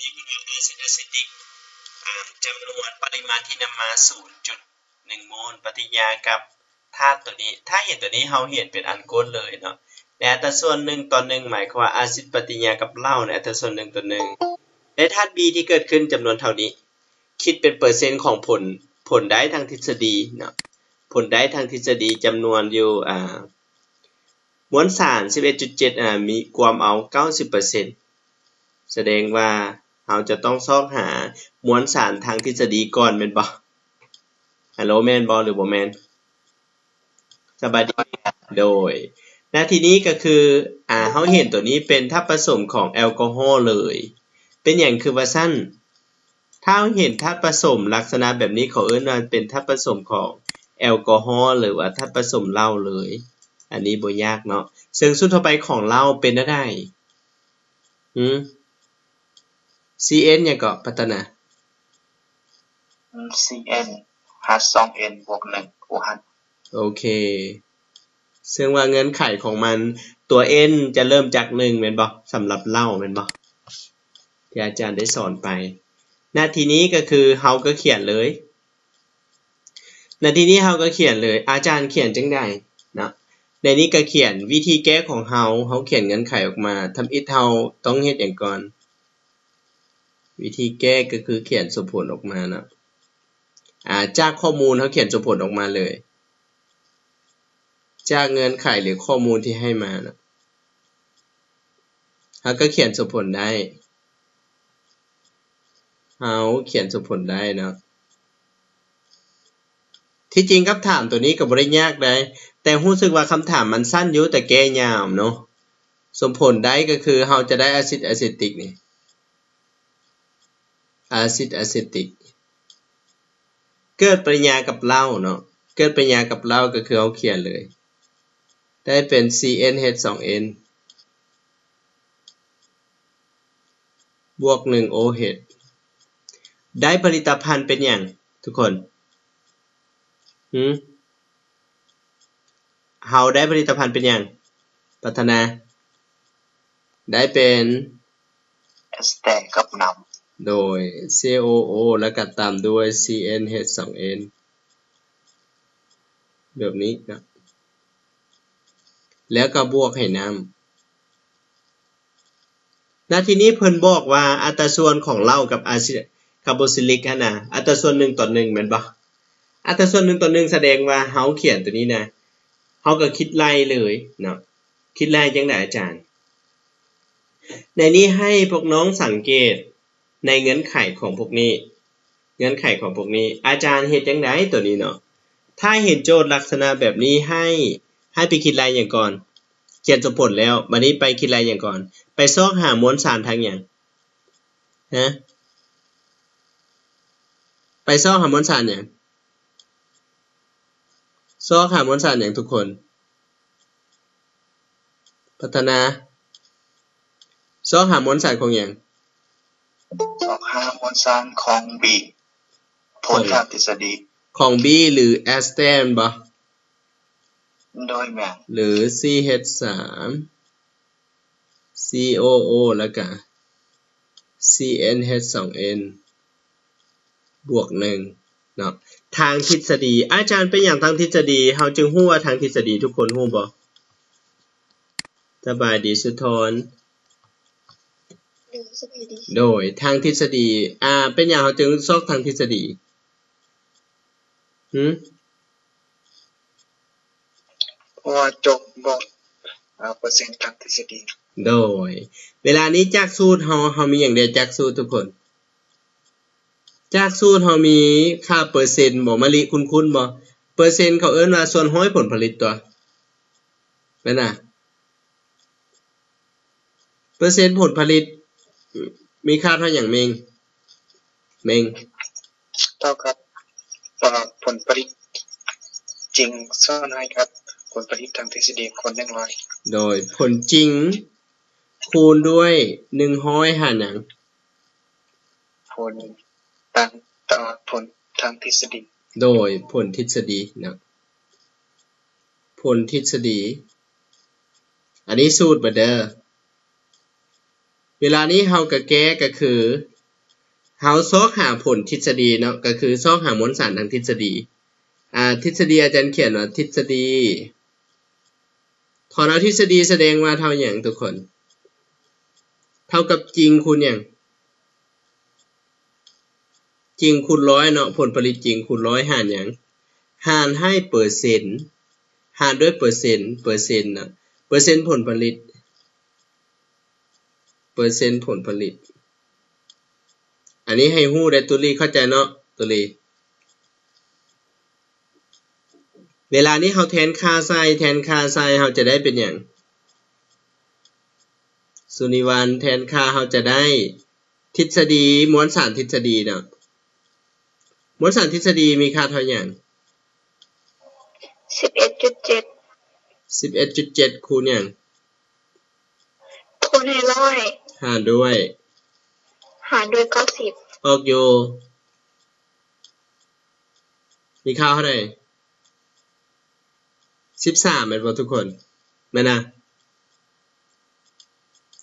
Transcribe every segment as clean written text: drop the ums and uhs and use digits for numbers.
นี่คือแอซิดอะซิติกจำนวนปริมาณที่นำมา 0.1 โมลปฏิกิริยากับธาตุตัวนี้ถ้าเห็นตัวนี้เราเห็นเป็นอันโกนเลยเนาะในอัตราส่วน1 ต่อ 1หมายความว่าอาซิดปฏิกิริยากับเหล้าในอัตราส่วน1 ต่อ 1และธาตุ B ที่เกิดขึ้นจำนวนเท่านี้คิดเป็นเปอร์เซ็นต์ของผลได้ทางทฤษฎีเนาะผลได้ทางทฤษฎีจำนวนอยู่มวลสาร 11.7 มีความเอา 90% แสดงว่าเราจะต้องซอกหามวลสารทางทฤษฎีก่อนแม่นบ่ฮัลโหลแม่นบ่หรือบ่แม่นสบายดีโดยหน้าที่นี้ก็คือเฮาเห็นตัวนี้เป็นธาตุผสมของแอลกอฮอล์เลยเป็นหยังคือว่าซั่นถ้าเห็นธาตุผสมลักษณะแบบนี้เขาเอิ้นว่าเป็นธาตุผสมของแอลกอฮอล์หรือว่าธาตุผสมเหล้าเลยอันนี้บ่ยากเนาะซึ่งสุดทั่วไปของเหล้าเป็นได้ CN หยังก็พัฒนา CN H2N บวก1 OH โอเคซึ่งว่าเงื่อนไขของมันตัว N จะเริ่มจาก1แม่นบ่สำหรับเหล้าแม่นบ่ที่อาจารย์ได้สอนไปหน้าที่นี้ก็คือเฮาก็เขียนเลยหน้าที่นี้เฮาก็เขียนเลยอาจารย์เขียนจังได๋เนาะในนี้ก็เขียนวิธีแก้ของเฮาเขียนเงื่อนไขออกมาทำอิฐเฮาต้องเฮ็ดหยังก่อนวิธีแก้ก็คือเขียนสมผลออกมาเนาะจากข้อมูลเฮาเขียนสมผลออกมาเลยจากเงื่อนไขหรือข้อมูลที่ให้มาเนาะเฮาก็เขียนสมผลได้เฮาเขียนสมผลได้เนาะที่จริงคำถามตัวนี้ก็บ่ได้ยากได้แต่รู้สึกว่าคำถามมันสั้นอยู่แต่แก้ยาวเนาะสมผลได้ก็คือเฮาจะได้อะซิดอะเซติกนี่อะซิดอะเซติกเกิดปริญญากับเหล้าเนาะเกิดปริญญากับเหล้าก็คือเฮาเขียนเลยได้เป็น CnH2n บวก1 OH ได้ผลิตภัณฑ์เป็นหยังทุกคนเฮาได้ผลิตภัณฑ์เป็นหยังพัฒนาได้เป็นเอสเตอร์กับน้ำโดย COO แล้วก็ตามด้วย CnH2n แบบนี้นะแล้วก็บวกให้น้ำณที่นี้เพิ่นบอกว่าอัตราส่วนของเหล้ากับอะซิดคาร์บอซิลิกนะอัตราส่วน1 ต่อ 1แม่นบ่อัตราส่วน1 ต่อ 1แสดงว่าเฮาเขียนตัวนี้นะเฮาก็คิดไล่เลยเนาะคิดไล่จังได๋อาจารย์ในนี้ให้พวกน้องสังเกตในเงื่อนไขของพวกนี้เงื่อนไขของพวกนี้อาจารย์เฮ็ดจังได๋ตัวนี้เนาะถ้าเห็นโจทย์ลักษณะแบบนี้ให้ไปคิดไล่หยังก่อนเขียนสมผลแล้วบัดนี้ไปคิดไล่หยังก่อนไปซอกหามวลสารทางหยังไปซอกหามวลสารหยังซอกหามวลสารหยังทุกคนพัฒนาซอกหามวลสารของหยังซอกหามวลสารของ B ผลทางทฤษฎีของ B หรือแอสเตนบ่โดยแม่หรือ CH3 COO แล้วก็ CnH2n บวก1เนาะทางทฤษฎีอาจารย์เป็นอย่างทางทฤษฎีเฮาจึงฮู้ว่าทางทฤษฎีทุกคนฮู้บ่สบายดีสุทนโดยทางทฤษฎีเป็นอย่างเฮาจึงซอกทางทฤษฎีเพราะว่าจบบ่เปอร์เซ็นต์ทางทฤษฎีโดยเวลานี้จากสูตรเฮามีหยังได้จากสูตรทุกคนจากสูตรเฮามีค่าเปอร์เซ็นต์บ่มะลิคุ้นๆบ่เปอร์เซ็นต์เขาเอิ้นว่าส่วน100ผลผลิตตัวแม่นน่ะเปอร์เซ็นต์ผลผลิตมีค่าเท่าหยังเมงเท่ากับผลผลิตจริงส่วนให้ครับผลผลิตทางทฤษฎีคูณ100โดยผลจริงคูณด้วย100หารหยังผลทางทฤษฎีโดยผลทฤษฎีนะผลทฤษฎีอันนี้สูตรบ่เด้อเวลานี้เฮาก็แก้ก็คือ เฮาซอกหาผลทฤษฎีเนาะก็คือซอกหามวลสารทางทฤษฎีทฤษฎีอาจารย์เขียนว่าทฤษฎีถอนเอาทฤษฎีแสดงว่าเท่าหยังทุกคนเท่ากับจริงคูณหยังจริงคูณ100เนาะผลผลิตจริงคูณ100หารหยังหารให้เปอร์เซ็นต์หารด้วยเปอร์เซ็นต์นะเปอร์เซ็นต์ผลผลิตเปอร์เซ็นต์ผลผลิตอันนี้ให้ฮู้ได้ตุลีเข้าใจเนาะตุลีเวลานี้เฮาแทนค่าใส่เฮาจะได้เป็นหยังสุนิวันแทนค่าเฮาจะได้ทฤษฎีมวลสารทฤษฎีเนาะมวลสารทฤษฎีมีค่าเท่าหยัง 11.7 คูณหยังคูณให้100หารด้วย90ออกอยู่มีค่าเท่าไหร่13แม่นบ่ทุกคนแม่นนะ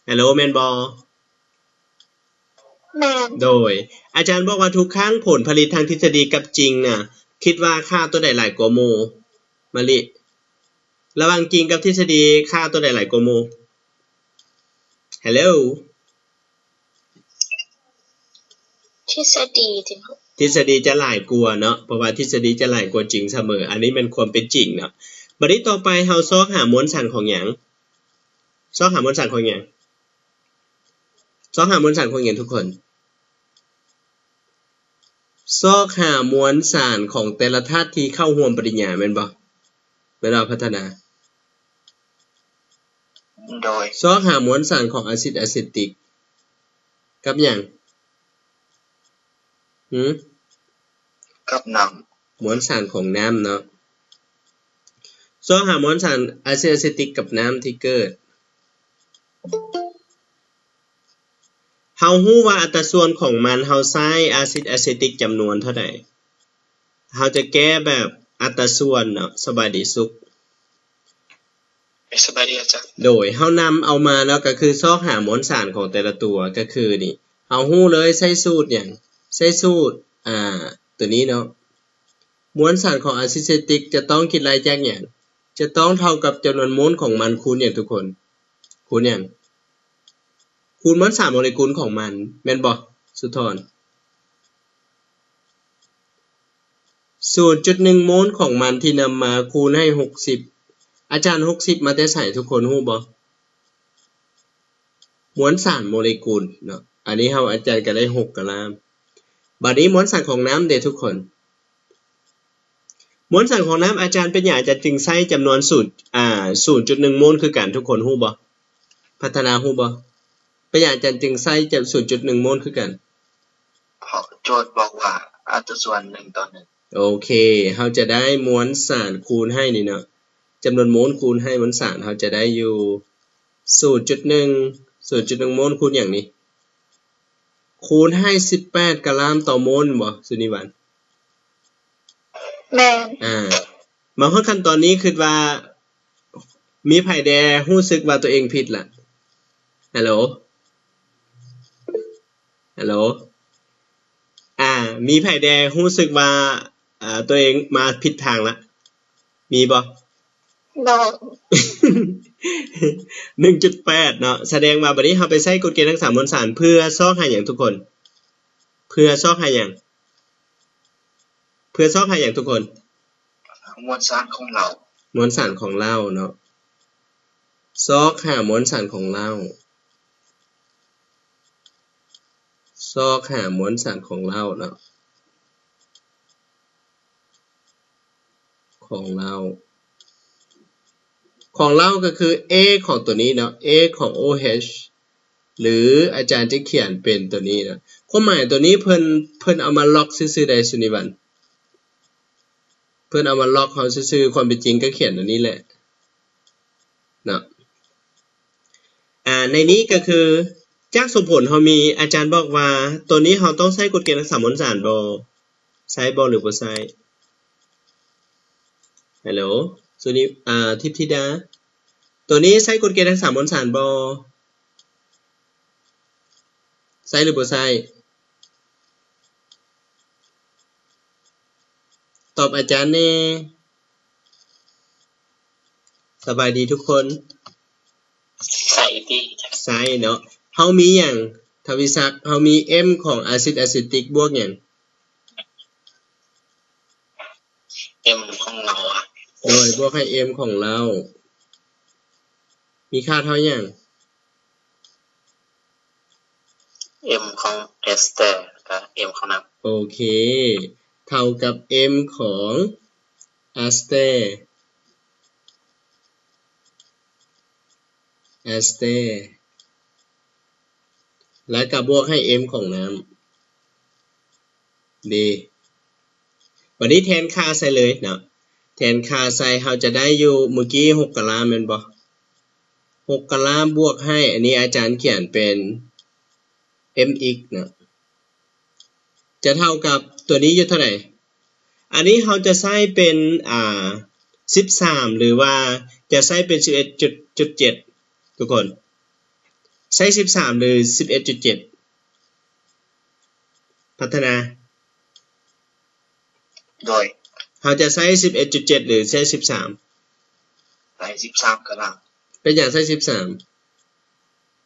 ฮัลโหลแม่นบ่แม่นโดยอาจารย์บอกว่าทุกครั้งผลผลิตทางทฤษฎีกับจริงน่ะคิดว่าค่าตัวใดหลายกว่าหมู่มะลิระหว่างจริงกับทฤษฎีค่าตัวใดหลายกว่าหมู่ฮัลโหลทฤษฎีจริงทฤษฎีจะหลายกว่าเนาะเพราะว่าทฤษฎีจะหลายกว่าจริงเสมออันนี้เป็นความเป็นจริงเนาะบัดนี้ต่อไปเฮาซอกหามวลสารของหยังซอกหามวลสารของหยังซอกหามวลสารของหยังทุกคนซอกหามวลสารของแต่ละธาตุที่เข้าร่วมปฏิญญาแม่นบ่เวลาพัฒนาโดยซอกหามวลสารของอะซิดอะเซติกกับหยังกับน้ำมวลสารของน้ำเนาะซอกหามวลสารอะซิดอะเซติกกับน้ำที่เกิดเฮาฮู้ว่าอัตราส่วนของมันเฮาใช้อะซิดอะเซติกจำนวนเท่าใดเฮาจะแก้แบบอัตราส่วนเนาะสบายดีสุขสบายดีอาจารย์โดยเฮานำเอามาเนาะก็คือซอกหามวลสารของแต่ละตัวก็คือนี่เฮาฮู้เลยใช้สูตรหยังใช้สูตรตัวนี้เนาะมวลสารของอะซิดอะเซติกจะต้องคิดรายจากหยังจะต้องเท่ากับจำนวนโมลของมันคูณหยังทุกคนคูณหยังคูณมวลสารโมเลกุลของมันแม่นบ่สุธร 0.1 โมลของมันที่นำมาคูณให้60อาจารย์60มาแต่ไสทุกคนฮู้บ่มวลสารโมเลกุลเนาะอันนี้เฮาอาจารย์ก็ได้6กะลามบัดนี้มวลสารของน้ำเด้ทุกคนมวลสารของน้ำอาจารย์เป็นหยังอาจารย์จึงใช้จำนวน0.1 โมลคือกันทุกคนฮู้บ่พัฒนาฮู้บ่เป็นหยังอาจารย์จึงใช้0.1 โมลคือกันเพราะโจทย์บอกว่าอัตราส่วน1:1โอเคเฮาจะได้มวลสารคูณให้นี่เนาะจำนวนโมลคูณให้มวลสารเฮาจะได้อยู่ 0.1 โมลคูณอย่างนี้คูณให้18กะลามต่อโมลบ่สุนิวันแม่นมาฮอดขั้นตอนนี้คิดว่ามีไผแดรู้สึกว่าตัวเองผิดล่ะฮัลโหลมีไผแดรู้สึกว่าตัวเองมาผิดทางละมีบ่บ่ 1.8 เนาะแสดงว่าบัดนี้เฮาไปใช้กฎเกณฑ์ทั้ง3มวลสารเพื่อซอกหาหยังทุกคนเพื่อซอกหาหยังทุกคนมวลสารของเรามวลสารของเราเนาะซอกหามวลสารของเราซอกหามวลสารของเราเนาะของเราก็คือ A ของตัวนี้เนาะ A ของ OH หรืออาจารย์จะเขียนเป็นตัวนี้นะความหมายตัวนี้เพิ่นเอามาล็อกซื่อๆได้สุนิวันเพิ่นเอามาล็อกเฮาซื่อๆความเป็นจริงก็เขียนตัวนี้แหละเนาะในนี้ก็คือจากสมผลเฮามีอาจารย์บอกว่าตัวนี้เฮาต้องใช้กฎเกณฑ์ทั้ง3มวลสารบ่ใช้บ่หรือบ่ใช้ฮัลโหลสุนิทิพธิดาตัวนี้ใช้กฎเกณฑ์ทั้ง3มวลสารบ่ใช้หรือบ่ใช้ ตอบอาจารย์แน่สบายดีทุกคนใส่ดี ใช่เนาะเฮามีหยังทวิศักดิ์เฮามี M ของอะซิดอะซิติกบวกหยังM ของเราอ่ะโดยบวกให้ M ของเรามีค่าเท่าหยัง M ของเอสเตอร์กับ M ของน้ำโอเคเท่ากับ M ของแอสเตและกับบวกให้ M ของน้ำดีวันนี้แทนค่าใส่เลยเนาะแทนค่าใส่เราจะได้อยู่เมื่อกี้6กะลามแม่นบ่6กะลามบวกให้อันนี้อาจารย์เขียนเป็น mx เนาะจะเท่ากับตัวนี้อยู่เท่าไหร่อันนี้เราจะใส่เป็น13หรือว่าจะใส่เป็น 11.7 ทุกคนใช้13หรือ 11.7 พัฒนาโดยเราจะใช้ 11.7 หรือใช้13ใส่13กะลังเป็นอย่างใช้13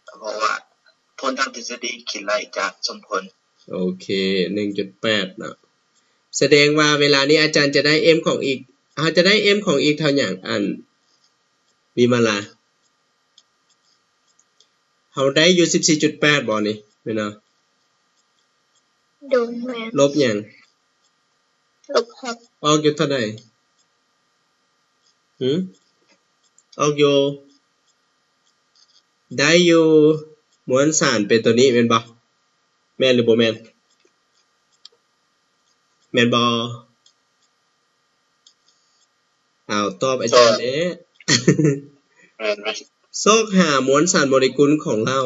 เพราะว่าผลทางทฤษฎีคิดไล่จากสมผลโอเค 1.8 เนาะแสดงว่าเวลานี้อาจารย์จะได้ m ของอีกเราจะได้ m ของอีกเท่าอย่างอันวิมาลาเราได้อยู่ 14.8 บ่นี่แม่นเนาะโดนแมนลบหยังลบ6ออกอยู่เท่าใดออกอยู่ได้อยู่มวลสารเป็นตัวนี้แม่นบ่แม่นหรือบ่แม่นแม่นบ่ตอบอาจารย์เด้ซอกหามวลสารโมเลกุลของเรา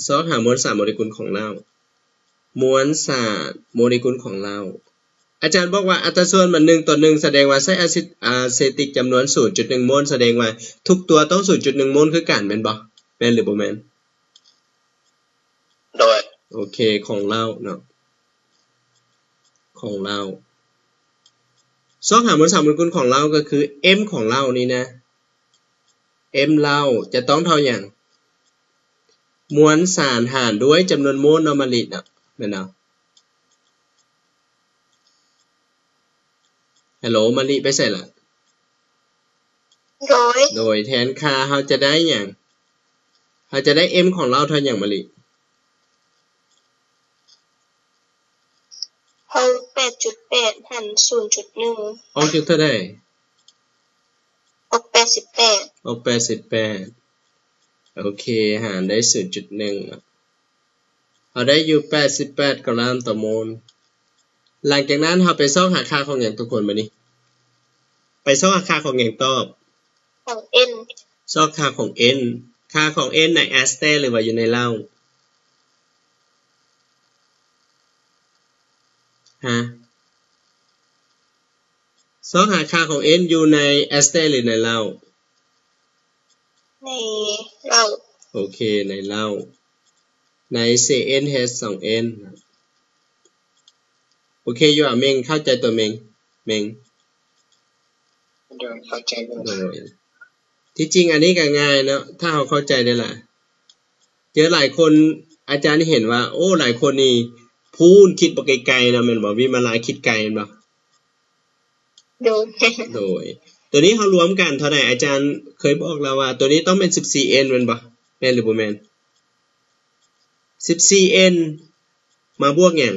ซอกหามวลสารโมเลกุลของเรามวลสารโมเลกุลของเราอาจารย์บอกว่าอัตราส่วนมัน1:1แสดงว่าใช้อะซิดอะเซติกจำนวน 0.1 โมลแสดงว่าทุกตัวต้อง 0.1 โมลคือกันแม่นบ่แม่นหรือบ่แม่นโดยโอเคของเราเนาะของเราซอกหามวลสารโมเลกุลของเราก็คือ m ของเรานี่นะ m เราจะต้องเท่าอย่างมวลสารหารด้วยจำนวนโมลเนาะมะลิเนาะแม่นเนาะฮัลโหลมะลิไปใส่ล่ะโดยแทนค่าเราจะได้หยังเราจะได้ m ของเราเท่าอย่างมะลิเฮา 8.8 หาร 0.1 ออกอยู่เท่าใดออก88ออก88โอเคหารได้ 0.1 เอาได้อยู่88กรัมต่อโมลหลังจากนั้นเราไปซ่องหาค่าของหยังทุกคนบัดนี้ไปซ่องหาค่าของหยังตอบของ n ซ่องค่าของ n ค่าของ n ในแอสเตหรือว่าอยู่ในเหล้าซ่องหาค่าของ n อยู่ในแอสเตหรือในเหล้าในเหล้าโอเคในเหล้าใน CnH2n โอเคอยู่เมงเข้าใจตัวเมงโดยเข้าใจโดยที่จริงอันนี้ก็ง่ายเนาะถ้าเราเข้าใจได้ล่ะเจอหลายคนอาจารย์เห็นว่าโอ้หลายคนนี่พูนคิดบ่ไกลๆนะแม่นบ่วิมาลาคิดไกลแม่นบ่โดยตัวนี้เฮารวมกันเท่าใดอาจารย์เคยบอกแล้วว่าตัวนี้ต้องเป็น 14n แม่นบ่แม่นหรือบ่แม่น 14n มาบวกหยัง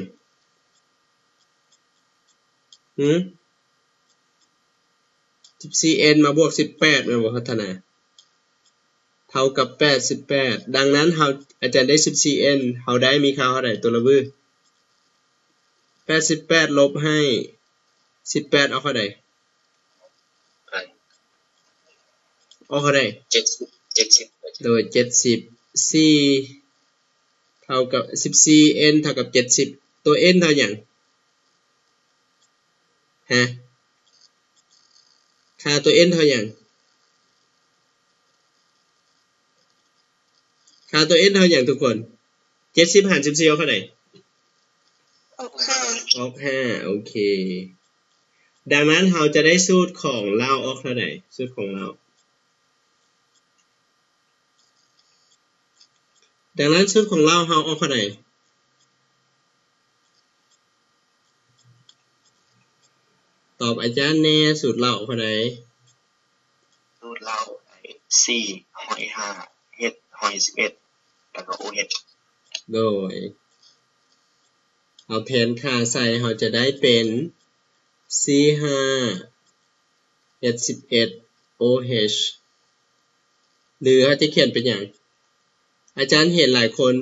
14n มาบวก18แม่นบ่พัฒนาเท่ากับ88ดังนั้นอาจารย์ได้ 14n เฮาได้มีค่าเท่าใดตัวละบื้อ88ลบให้18เอาเท่าใดเอาเท่าใด70โดย70 4เท่ากับ 14n เท่ากับ70ตัว n เท่าหยังค่าตัว n เท่าหยังค่าตัว n เท่าหยังทุกคน70หาร14เอาเท่าใด ออกห้า ออก5โอเคดังนั้นเราจะได้สูตรของเราออกเท่าไหร่สูตรของเราดังนั้นสูตรของเราออกเท่าไหร่ตอบอาจารย์แน่สูตรเราออกเท่าไหร่สูตรเรา4หอย5เฮ็ดหอย11แล้วก็โอเฮ็ดโดยเอาแทนค่าใส่เราจะได้เป็นC5 H11 OH หรือเราจะเขียนเป็นอย่างอาจารย์เห็นหลายคน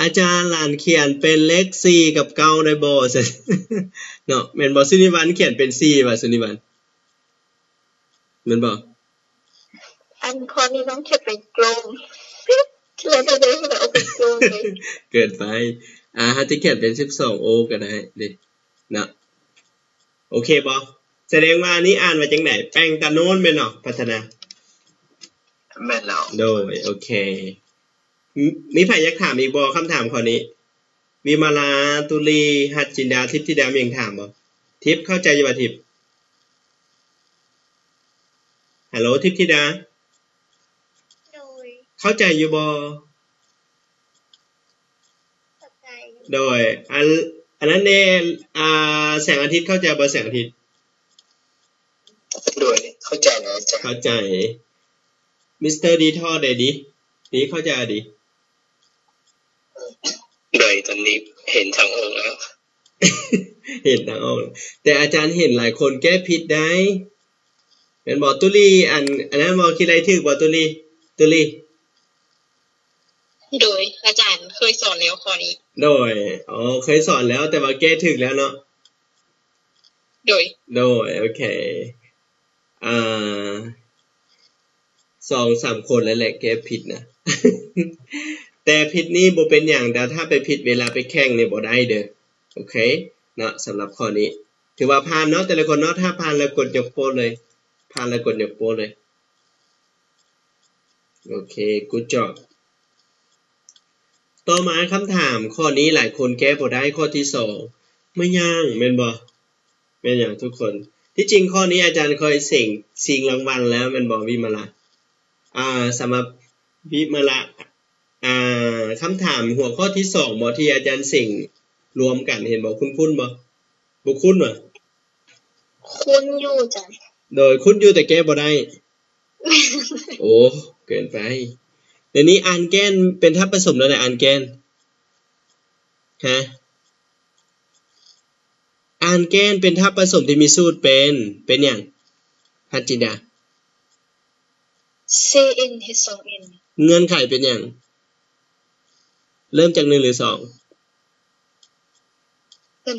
อาจารย์หลานเขียนเป็นเลข4กับ9ได้บ่ซะ เนาะแม่นบ่สุนิวันเขียนเป็น4บ่สุนิวันแม่นบ่อันคอนี้น้องเขียนเป็นกลมแล้วจะได้ให้เราเอาเป็นกลมเลย เกิดไปถ้าจะเขียนเป็น12 O ก็ได้ดิเนาะโอเคบ่แสดงว่านี้อ่านว่าจังได๋แป้งตะโน้นแม่นเนาะพัฒนาแม่นแล้วโดยโอเคมีไผอยากถามอีกบ่คำถามข้อนี้วิมาลาตุลีหัตจินดาทิพย์ธิดามีหยังถามบ่ทิพย์เข้าใจอยู่บ่ทิพย์ฮัลโหลทิพย์ธิดาโดยเข้าใจอยู่บ่เข้าใจโดยอันนั้นเด้แสงอาทิตย์เข้าใจบ่แสงอาทิตย์โดยเข้าใจนะอาจารย์เข้าใจมิสเตอร์ดีทอได้ดิเข้าใจดิโดยตอนนี้เห็นทางออกแล้ว เห็นทางออกแต่อาจารย์เห็นหลายคนแก้ผิดได้เป็นบ่ตุลีอันนั้นบ่คิดอะไรถูกบ่ตุลีโดยอาจารย์เคยสอนแล้วข้อนี้โดยเคยสอนแล้วแต่ว่าแก้ถูกแล้วเนาะโดยโอเค2-3 คนแล้วแหละแก้ผิดนะ แต่ผิดนี่บ่เป็นหยังแต่ถ้าไปผิดเวลาไปแข่งนี่บ่ได้เด้อโอเคเนาะสำหรับข้อนี้ถือว่าผ่านเนาะแต่ละคนเนาะถ้าผ่านแล้วกดยกโป้เลยผ่านแล้วกดยกโป้เลยโอเค good job ต่อมาคำถามข้อนี้หลายคนแก้บ่ได้ข้อที่2ไม่ยากแม่นบ่แม่นหยังทุกคนที่จริงข้อนี้อาจารย์เคยชิงรางวัลแล้วแม่นบ่วิมาลาสำหรับวิมาลาคำถามหัวข้อที่2บ่ที่อาจารย์สิงรวมกันเห็นบ่คุ้นๆบ่บ่คุ้นบ่คุ้นอยู่จ้ะโดยคุ้นอยู่แต่แก้บ่ได้ โอ้เกินไปเดี๋ยวนี้อ่านแกนเป็นทับผสมแล้วนะอ่านแกนฮะอ่านแกนเป็นทับผสมที่มีสูตรเป็นหยังหัตจิดา CN H2N เงื่อนไขเป็นหยังเริ่มจาก1หรือ2เริ่ม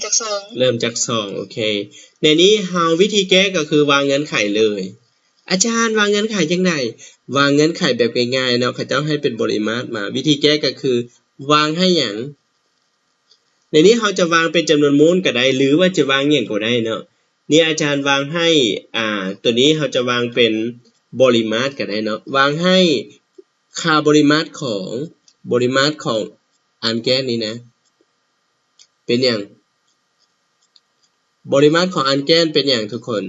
จาก2โอเคในนี้เฮาวิธีแก้ก็คือวางเงื่อนไขเลยอาจารย์วางเงื่อนไขจังได๋วางเงื่อนไขแบบง่ายๆเนาะเขาเจ้าให้เป็นปริมาตรมาวิธีแก้ก็คือวางให้หยังในนี้เฮาจะวางเป็นจำนวนมูลก็ได้หรือว่าจะวางหยังก็ได้เนาะนี่อาจารย์วางให้ตัวนี้เฮาจะวางเป็นปริมาตรก็ได้เนาะวางให้ค่าปริมาตรของอันแก้นี้นะเป็นหยังปริมาตรของอันแก้นเป็นหยังทุกคน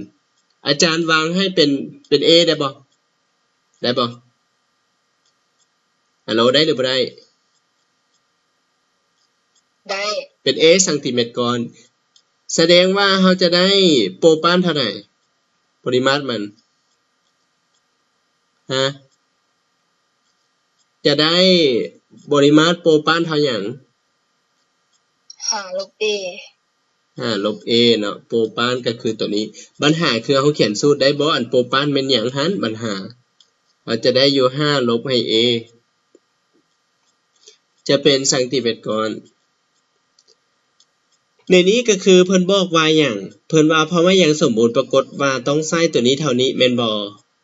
อาจารย์วางให้เป็น A ได้บ่ฮัลโหลได้หรือบ่ได้เป็น A ซนก่อนแสดงว่าเราจะได้โปรปานเท่าไหร่ปริมาตรมันจะได้ปริมาตรโปรปานเท่าหยังลบ A เนาะโปรปานก็คือตัวนี้ปัญหาคือเฮาเขียนสูตรได้บ่อันโปรปานแม่นหยังหั่นปัญหาเราจะได้อยู่5ลบให้ A จะเป็นซนก่อนในนี้ก็คือเพิ่นบอกว่าหยังเพิ่นว่าเพราะว่าหยังสมบูรณ์ปรากฏว่าต้องใช้ตัวนี้เท่านี้แม่นบ่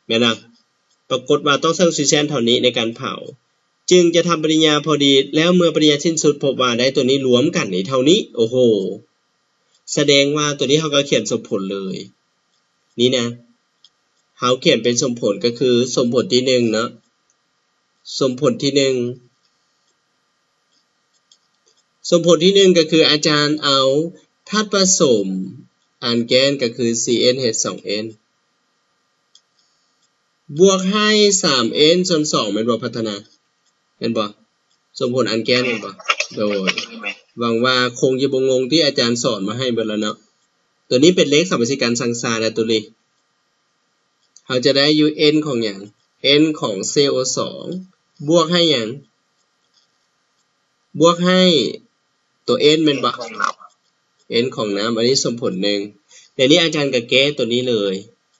แม่นล่ะปรากฏว่าต้องใช้ออกซิเจนเท่านี้ในการเผาจึงจะทำปริญญาพอดีแล้วเมื่อปริญญาสิ้นสุดพบว่าได้ตัวนี้รวมกันนี่เท่านี้โอ้โหแสดงว่าตัวนี้เฮาก็เขียนสมผลเลยนี่นะเฮาเขียนเป็นสมผลก็คือสมผลที่1เนาะสมผลที่1 สมผลที่หนึ่งก็คืออาจารย์เอาธาตุผสมอันแกนก็คือ CnH2n บวกให้ 3n ส่วน2เป็นบ่พัฒนาเป็นบ่สมผลอันแกนเป็นบ่โดยหวังว่าคงจะบ่งงที่อาจารย์สอนมาให้เบิดแล้วเนาะตัวนี้เป็นเลขสัมพันธ์การสังสารและตัวนี้เราจะได้อยู่ n ของหยัง n ของ CO2 บวกให้หยังบวกให้ตัว n เป็นบ่ n ของน้ำอันนี้สมผลหนึ่งเดี๋ยวนี้อาจารย์ก็แก้ตัวนี้เลย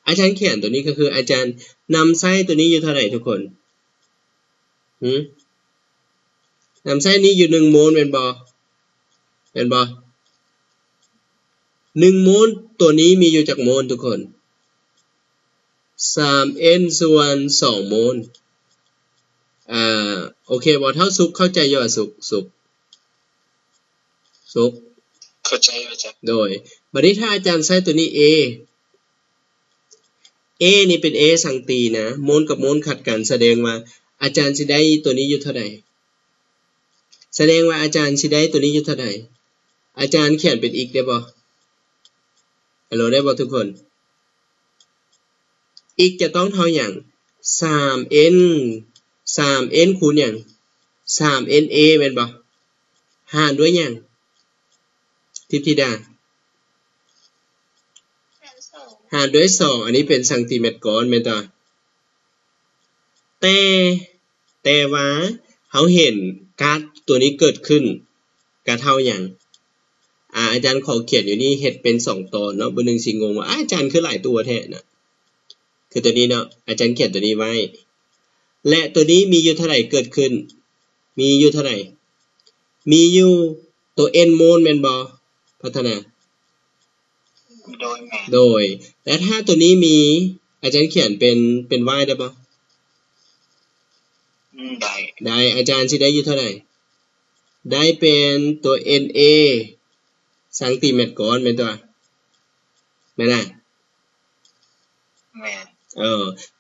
อาจารย์เขียนตัวนี้ก็คืออาจารย์นำไส้ตัวนี้อยู่เท่าไหร่ทุกคนนำไส้นี้อยู่1 โมลเป็นบ่1 โมลตัวนี้มีอยู่จากโมลทุกคน 3n ส่วน2 โมลโอเคบ่เท่าสุกเข้าใจอยู่ว่าสุกเข้าใจว่าจะโดยบัดนี้ถ้าอาจารย์ใช้ตัวนี้ A นี่เป็น A สังตีนะโมลกับโมลขัดกันแสดงว่าอาจารย์สิได้ตัวนี้อยู่เท่าใดแสดงว่าอาจารย์สิได้ตัวนี้อยู่เท่าใดอาจารย์เขียนเป็นอีกได้บ่ฮัลโหลได้บ่ทุกคนอีกจะต้องเท่าหยัง 3n คูณหยัง 3na แม่นบ่หารด้วยหยังทิพธิดาหารด้วย2อันนี้เป็นซนก้อนแม่นต่อแต่ว่าเฮาเห็นการ์ดตัวนี้เกิดขึ้นกะเท่าหยังอาจารย์ขอเขียนอยู่นี่เฮ็ดเป็น2ตอนเนาะบ่นึงสิงงว่าอาจารย์คือหลายตัวแท้น่ะคือตัวนี้เนาะอาจารย์เขียนตัวนี้ไว้และตัวนี้มีอยู่เท่าไหร่เกิดขึ้นมีอยู่เท่าไหร่มีอยู่ตัว n โมลแม่นบ่พัฒนาโดยและถ้าตัวนี้มีอาจารย์เขียนเป็น y ได้บ่ได้อาจารย์สิได้อยู่เท่าไหร่ได้เป็นตัว na ซนติเมตรก้อนแม่นตัวแม่นน่ะแม่น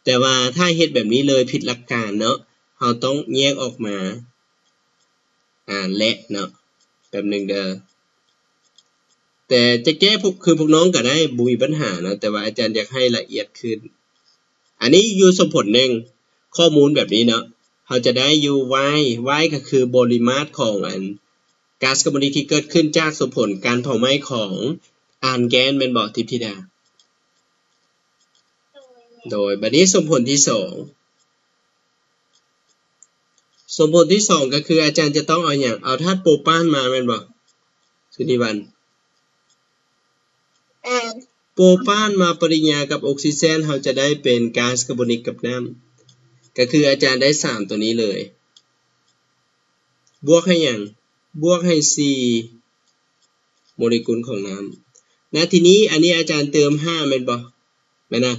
แต่ว่าถ้าเฮ็ดแบบนี้เลยผิดหลักการเนาะเฮาต้องแยกออกมาและเนาะแป๊บนึงเด้อแต่จะแก้พวกน้องก็ได้บ่มีปัญหาเนาะแต่ว่าอาจารย์อยากให้ละเอียดขึ้นอันนี้อยู่สมผลหนึ่งข้อมูลแบบนี้เนาะเราจะได้อยู่ y ก็คือปริมาตรของก๊าซคาร์บอนิกที่เกิดขึ้นจากสมผลการเผาไหม้ของอ่านแก๊สแม่นบ่ทิพธิดาโดยบัดนี้สมผลที่2สมผลที่2ก็คืออาจารย์จะต้องเอาหยังเอาธาตุโปรปานมาแม่นบ่สุนิวันโปรปานมาปริญญากับออกซิเจนเราจะได้เป็นก๊าซคาร์บอนิกกับน้ำก็คืออาจารย์ได้3ตัวนี้เลยบวกให้หยังบวกให้4โมเลกุลของน้ำนะทีนี้อันนี้อาจารย์เติม5แม่นบ่แม่นนะ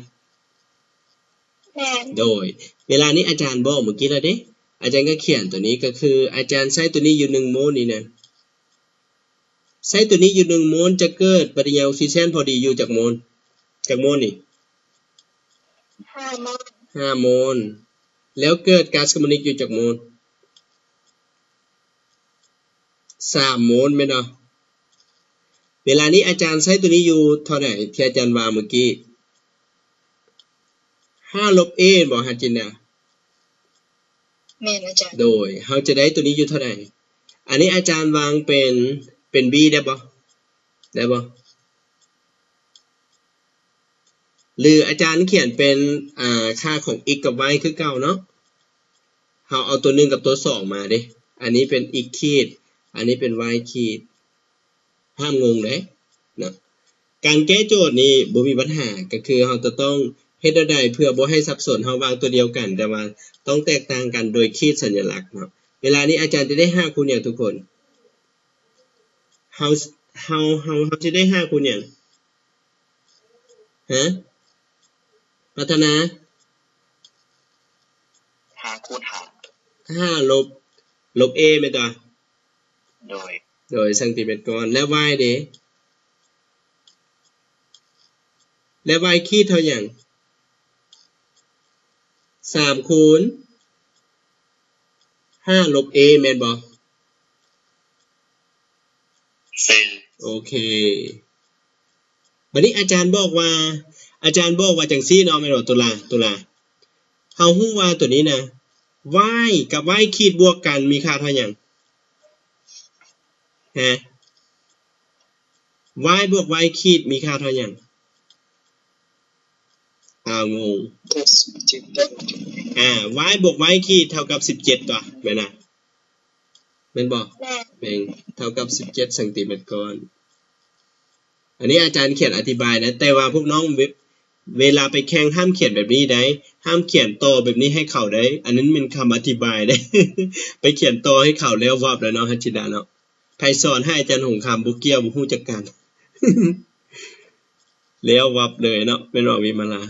โดยเวลานี้อาจารย์บอกเมื่อกี้แล้วเด้อาจารย์ก็เขียนตัวนี้ก็คืออาจารย์ใช้ตัวนี้อยู่1 โมลนี่นะใช้ตัวนี้อยู่1 โมลจะเกิดปฏิกิริยาออกซิเจนพอดีอยู่จากโมลนี่5 โมลแล้วเกิดก๊าซคาร์บอนิกอยู่จากโมล3 โมลแม่นเนาะเวลานี้อาจารย์ใช้ตัวนี้อยู่เท่าไหร่ที่อาจารย์วางเมื่อกี้5 - a บ่ฮะจินดาแม่นอาจารย์โดยเราจะได้ตัวนี้อยู่เท่าไหร่อันนี้อาจารย์วางเป็น b ได้บ่หรืออาจารย์เขียนเป็นค่าของ x กับ y คือเก่าเนาะเราเอาตัว1กับตัว2มาเด้อันนี้เป็น x ขีดอันนี้เป็น y ขีดห้ามงงเด้เนาะการแก้โจทย์นี้บ่มีปัญหาก็คือเราจะต้องเฮ็ดได้เพื่อบ่ให้สับสนเราวางตัวเดียวกันแต่ว่าต้องแตกต่างกันโดยขีดสัญลักษณ์เนาะเวลานี้อาจารย์จะได้5คูณอย่างทุกคนเฮาจะได้5คูณอย่างพัฒนา5คูณ5ลบ a แม่นตัวโดยซนติเมตรก้อนแล้ว y เด้แล้ว y ขีดเท่าหยัง3คูณ5 ลบ a แม่นบ่ โอเคบัดนี้อาจารย์บอกว่าจังซี่เนาะแม่นบ่ตุลาเฮาฮู้ว่าตัวนี้นะ y กับ y ขีดบวกกันมีค่าเท่าหยังฮะ y บวก y ขีดมีค่าเท่าหยังงงy บวก y ขีดเท่ากับ17ตัวแม่นน่ะแม่นบ่แม่นเท่ากับ17เซนติเมตรก่อนอันนี้อาจารย์เขียนอธิบายนะแต่ว่าพวกน้องเวลาไปแข่งห้ามเขียนแบบนี้ได้ห้ามเขียนต่อแบบนี้ให้เขาได้อันนั้นเป็นคำอธิบายได้ ไปเขียนต่อให้เขาแล้ววับแล้วเนาะฮัจิดาเนาะไผสอนให้อาจารย์หงคำบ่เกี่ยวบ่ฮู้จักกัน แล้ววับเลยเนาะเป็นว่าวิมาลา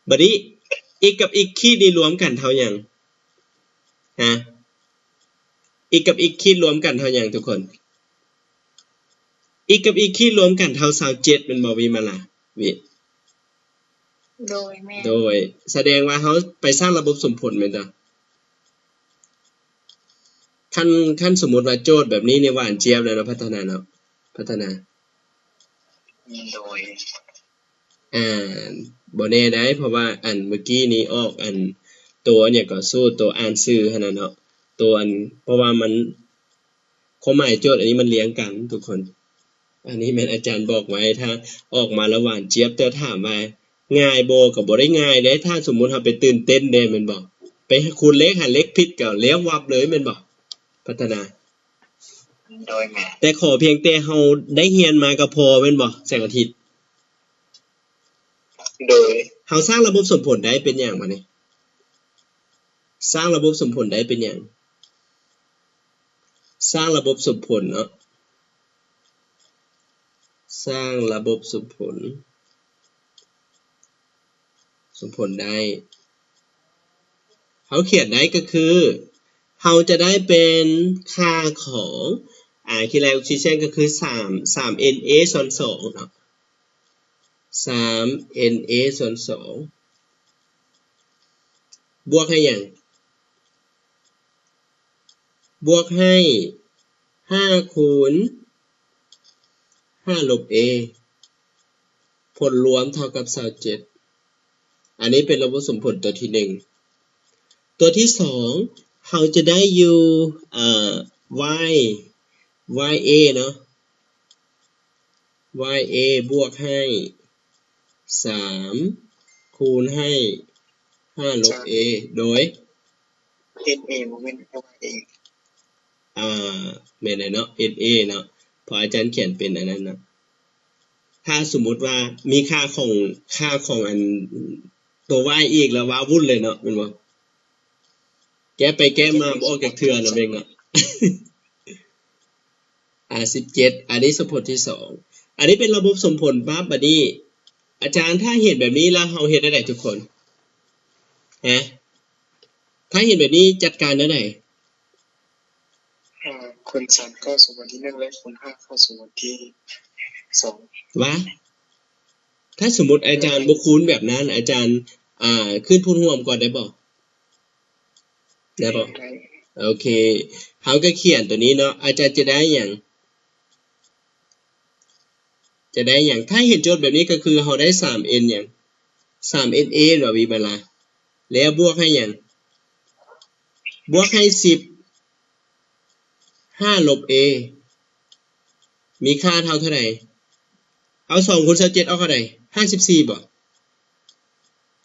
บัดนี้อีกกับอีกขีดนี่รวมกันเท่าหยังฮะอีกกับอีกขีดรวมกันเท่าหยังทุกคนอีกกับอีกขีดรวมกันเท่า27เป็นบ่วิมาลาวิโดยแม่โดยแสดงว่าเฮาไปสร้างระบบสมผลแม่นจ้ะคันสมมุติว่าโจทย์แบบนี้ในหวานเจี๊ยบแล้วเนาะพัฒนาโดยบ่แน่ได้เพราะว่าอันเมื่อกี้นี้ออกอันตัวเนี่ยก็สู้ตัวอ่านชื่อหั่นน่ะเนาะตัวอันเพราะว่ามันความหมายโจทย์อันนี้มันเลี้ยงกันทุกคนอันนี้แม่นอาจารย์บอกไว้ถ้าออกมาแล้วหวานเจี๊ยบแต่ถามว่าง่ายบ่ก็บ่ได้ง่ายเด้ถ้าสมมุติเฮาไปตื่นเต้นเด้แม่นบ่ไปคูณเลขหาเลขผิดก็แล้ววับเลยแม่นบ่พัฒนาโดยแม่แต่ขอเพียงแต่เฮาได้เรียนมาก็พอแม่นบ่แสงอาทิตย์โดยเฮาสร้างระบบสมผลได้เป็นหยังบัดนี้สร้างระบบสมผลได้เป็นหยังสร้างระบบสมผลเนาะสร้างระบบสมผลได้เฮาเขียนได้ก็คือเฮาจะได้เป็นค่าของคีแลออกซิเจนก็คือ3 Na ส่วน2เนาะ3 Na ส่วน2บวกให้หยังบวกให้5คูณ5ลบ A ผลรวมเท่ากับ27อันนี้เป็นระบบสมผลตัวที่1ตัวที่2เราจะได้อยู่ya เนาะ ya บวกให้3คูณให้5ลบ A โดย NA โมเมนต์ ya แม่นเนาะ NA เนาะพออาจารย์เขียนเป็นอันนั้นเนาะถ้าสมมุติว่ามีค่าของอันตัว y อีกแล้วว้าวุ่นเลยเนาะแม่นบ่แก้ไปแก้มาบ่ออกจากเทื่อเนาะเบิ่งเนาะ17อันนี้สมผลที่2อันนี้เป็นระบบสมผลปั๊บบัดนี้อาจารย์ถ้าเห็นแบบนี้แล้วเฮาเฮ็ดได้ได้ทุกคนถ้าเห็นแบบนี้จัดการได้ได้คูณ3เข้าสู่วันที่1และคูณ5เข้าสู่วันที่2ว่าถ้าสมมุติอาจารย์บ่คูณแบบนั้นอาจารย์ขึ้นพูนร่วมก่อนได้บ่โอเคเฮาก็เขียนตัวนี้เนาะอาจารย์จะได้หยังถ้าเห็นโจทย์แบบนี้ก็คือเฮาได้ 3n หยัง 3na หรือวิมาลาแล้วบวกให้หยังบวกให้10 5ลบ a มีค่าเท่าไหร่เอา2คูณ27เอาเท่าใด54บ่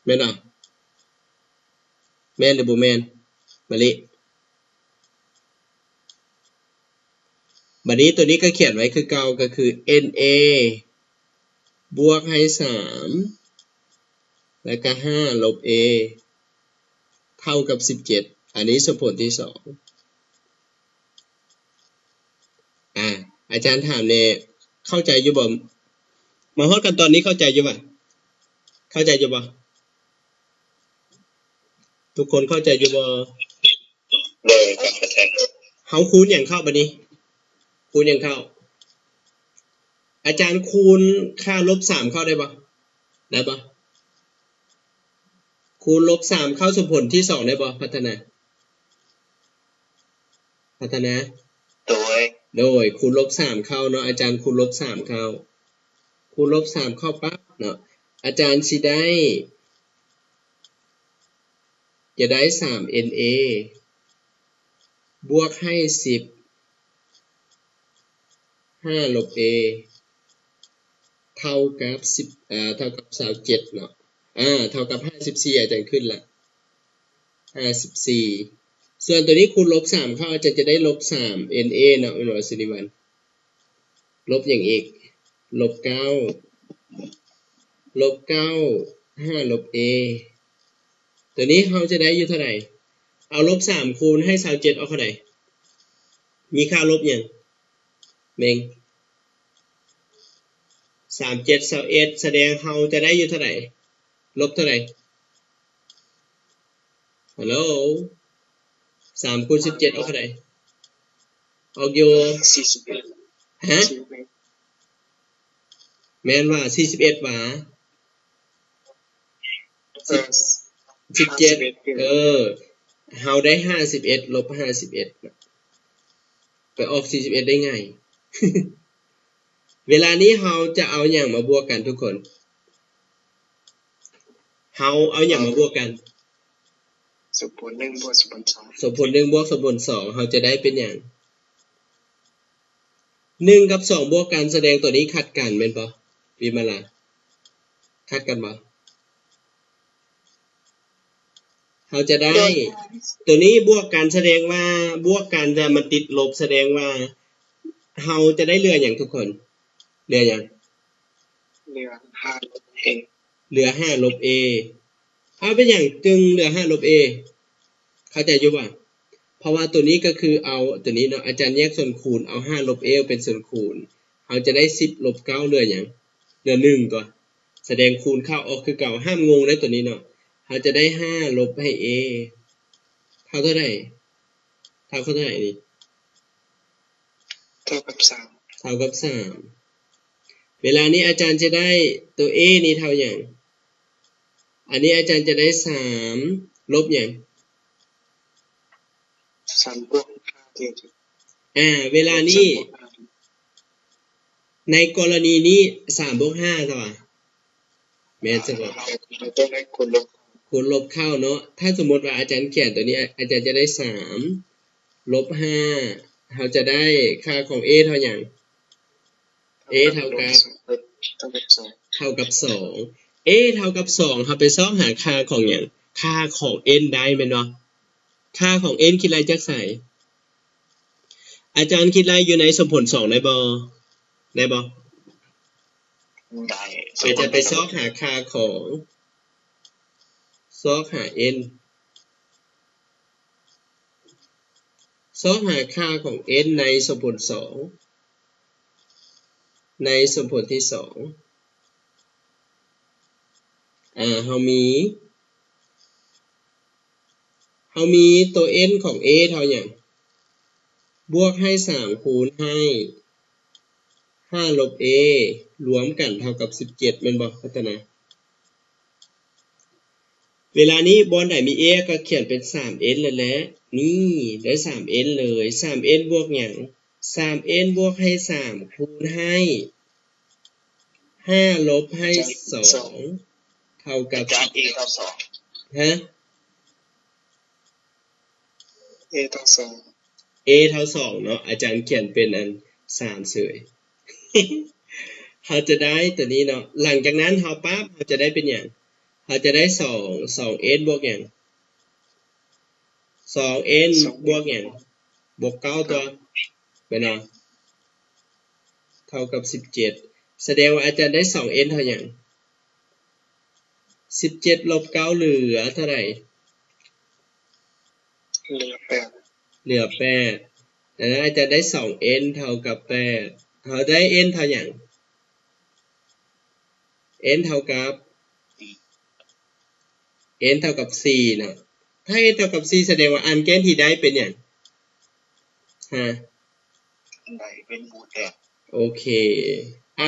แม่นบ่แม่นหรือบ่แม่นมะลิบัดนี้ตัวนี้ก็เขียนไว้คือเก่าก็คือ na บวกให้3แล้วก็5ลบ a เท่ากับ17อันนี้สมผลที่2อาจารย์ถามเนี่ยเข้าใจอยู่บ่มาฮอดกันตอนนี้เข้าใจอยู่บ่ทุกคนเข้าใจอยู่บ่เลยครับอาจารย์เฮาคูณหยังเข้าบัดนี้คูณหยังเข้าอาจารย์คูณค่าลบ3เข้าได้บ่คูณลบ3เข้าสมผลที่2ได้บ่พัฒนาโดย โดยคูณลบ3เข้าเนาะอาจารย์คูณลบ3เข้าคูณลบ3เข้าปั๊บเนาะอาจารย์สิได้จะได้ 3na บวกให้10 5ลบ a เท่ากับ10เท่ากับ27เนาะเท่ากับ54อาจารย์ขึ้นละ54ส่วนตัวนี้คูณลบ3เข้าอาจารย์จะได้ลบ3 na เนาะหน่วยสิริวัลลบอย่างอีกลบ9ลบ9 5ลบ a ตัวนี้เราจะได้อยู่เท่าไหร่เอาลบ3คูณให้27เอาเท่าไหร่มีค่าลบยังเมง37 21แสดงเราจะได้อยู่เท่าไหร่ลบเท่าไหร่ฮัลโหล3คูณ17เอาเท่าไหร่ออกอยู่41ฮะแม่นว่า41หว่า17เฮาได้51ลบ51ไปออก41ได้ไง เวลานี้เฮาจะเอาอย่างมาบวกกันทุกคนเฮาเอาอย่างมาบวกกันสมผล1บวกสมผล2สมผล1บวกสมผล2เฮาจะได้เป็นอย่าง1กับ2บวกกันแสดงตัวนี้ขัดกันแม่นบ่วิมาลาขัดกันบ่เฮาจะได้ตัวนี้บวกกันแสดงว่าบวกกันจะมันติดลบแสดงว่าเฮาจะได้เหลืออย่างทุกคนเหลืออย่างเหลือ5ลบ a เหลือ5ลบ a เอาเป็นอย่างจึงเหลือ5ลบ a เข้าใจอยู่ป่ะเพราะว่าตัวนี้ก็คือเอาตัวนี้เนาะอาจารย์แยกส่วนคูณเอา5ลบ a เป็นส่วนคูณเราจะได้10ลบ9เหลืออย่างเหลือ1ตัวแสดงคูณเข้าออกคือเก่าห้ามงงได้ตัวนี้เนาะเราจะได้5ลบให้ a เท่าไหร่เท่าไหร่นี่เท่ากับ3เท่ากับ3เวลานี้อาจารย์จะได้ตัว a นี่เท่าอย่างอันนี้อาจารย์จะได้3ลบอย่าง3บวก5เวลานี้ในกรณีนี้3บวก5ตัวแม่นจังว่าต้องได้คูณลบเข้าเนาะถ้าสมมติว่าอาจารย์เขียนตัวนี้อาจารย์จะได้3ลบ5เราจะได้ค่าของ a เท่าอย่าง a เท่ากับ2เท่ากับ2 a เท่ากับ2เราไปซอกหาค่าของอย่างค่าของ n ได้แม่นบ่ค่าของ n คิดอะไรจักใส่อาจารย์คิดอะไรอยู่ในสมผล2ได้บ่ได้จะไปซอกหาค่าของซอกหา n ซอกหาค่าของ n ในสมผล2ในสมผลที่2เรามีตัว n ของ a เท่าอย่างบวกให้3คูณให้5ลบ a รวมกันเท่ากับ17แม่นบ่พัฒนาเวลานี้บอนไหนมี a ก็เขียนเป็น 3n เลยแหละนี่ได้ 3n เลย 3n บวกอย่าง 3n บวกให้3คูณให้5ลบให้2เท่ากับ a เท่า2ฮะ a เท่า2 a เท่า2เนาะอาจารย์เขียนเป็นอัน3เฉย เราจะได้ตัวนี้เนาะหลังจากนั้นเราปั๊บเราจะได้เป็นอย่างเราจะได้2n บวกอย่าง 2n บวกอย่างบวก9ตัวเป็นเนาะเท่ากับ17แสดงว่าอาจารย์ได้ 2n เท่าอย่าง17ลบ9เหลือเท่าไหร่เหลือ8ดังนั้นอาจารย์ได้ 2n เท่ากับ8เราได้ n เท่าอย่าง n เท่ากับ4เนาะถ้า n เท่ากับ4แสดงว่าอันแกนที่ได้เป็นอย่างได้เป็นบูทแทนโอเค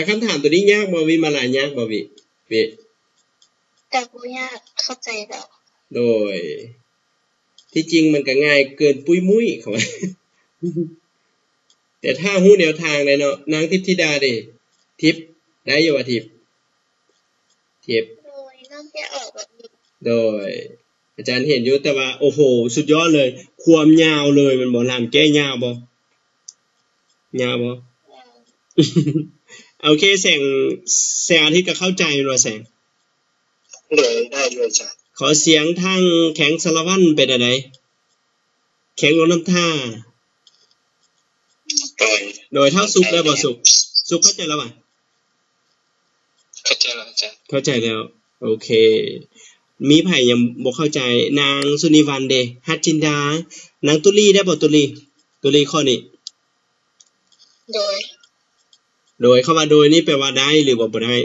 คำถามตัวนี้ยากบ่วิมาลายากบ่วิแต่บ่ยากเข้าใจแล้วโดยที่จริงมันก็ง่ายเกินปุ้ยมุ้ยเขา แต่ถ้าฮู้แนวทางเลยเนาะนางทิพย์ธิดาเด้ทิพย์ได้อยู่ว่าทิพย์โดยน้องแกออกแบบนี้โดยอาจารย์เห็นอยู่แต่ว่าโอ้โหสุดยอดเลยความยาวเลยมันบ่ล่ามแก้ยาวบ่ยาวบ่ โอเคแสงอาทิตย์ก็เข้าใจแม่นบ่แสงเลยได้เลยจ้ะขอเสียงทางแข็งสารวัตรเป็นอะไรแข็งลงน้ำท่าโดยเท่าสุกได้บ่สุกเข้าใจแล้วป่ะเข้าใจแล้วจ้ะเข้าใจแล้วโอเคมีไผยังบ่เข้าใจนางสุนิวันเดฮัตจินดานางตุลีได้บ่ตุลีข้อนี้โดยคำว่าโดยนี่แปลว่าได้หรือบ่ได้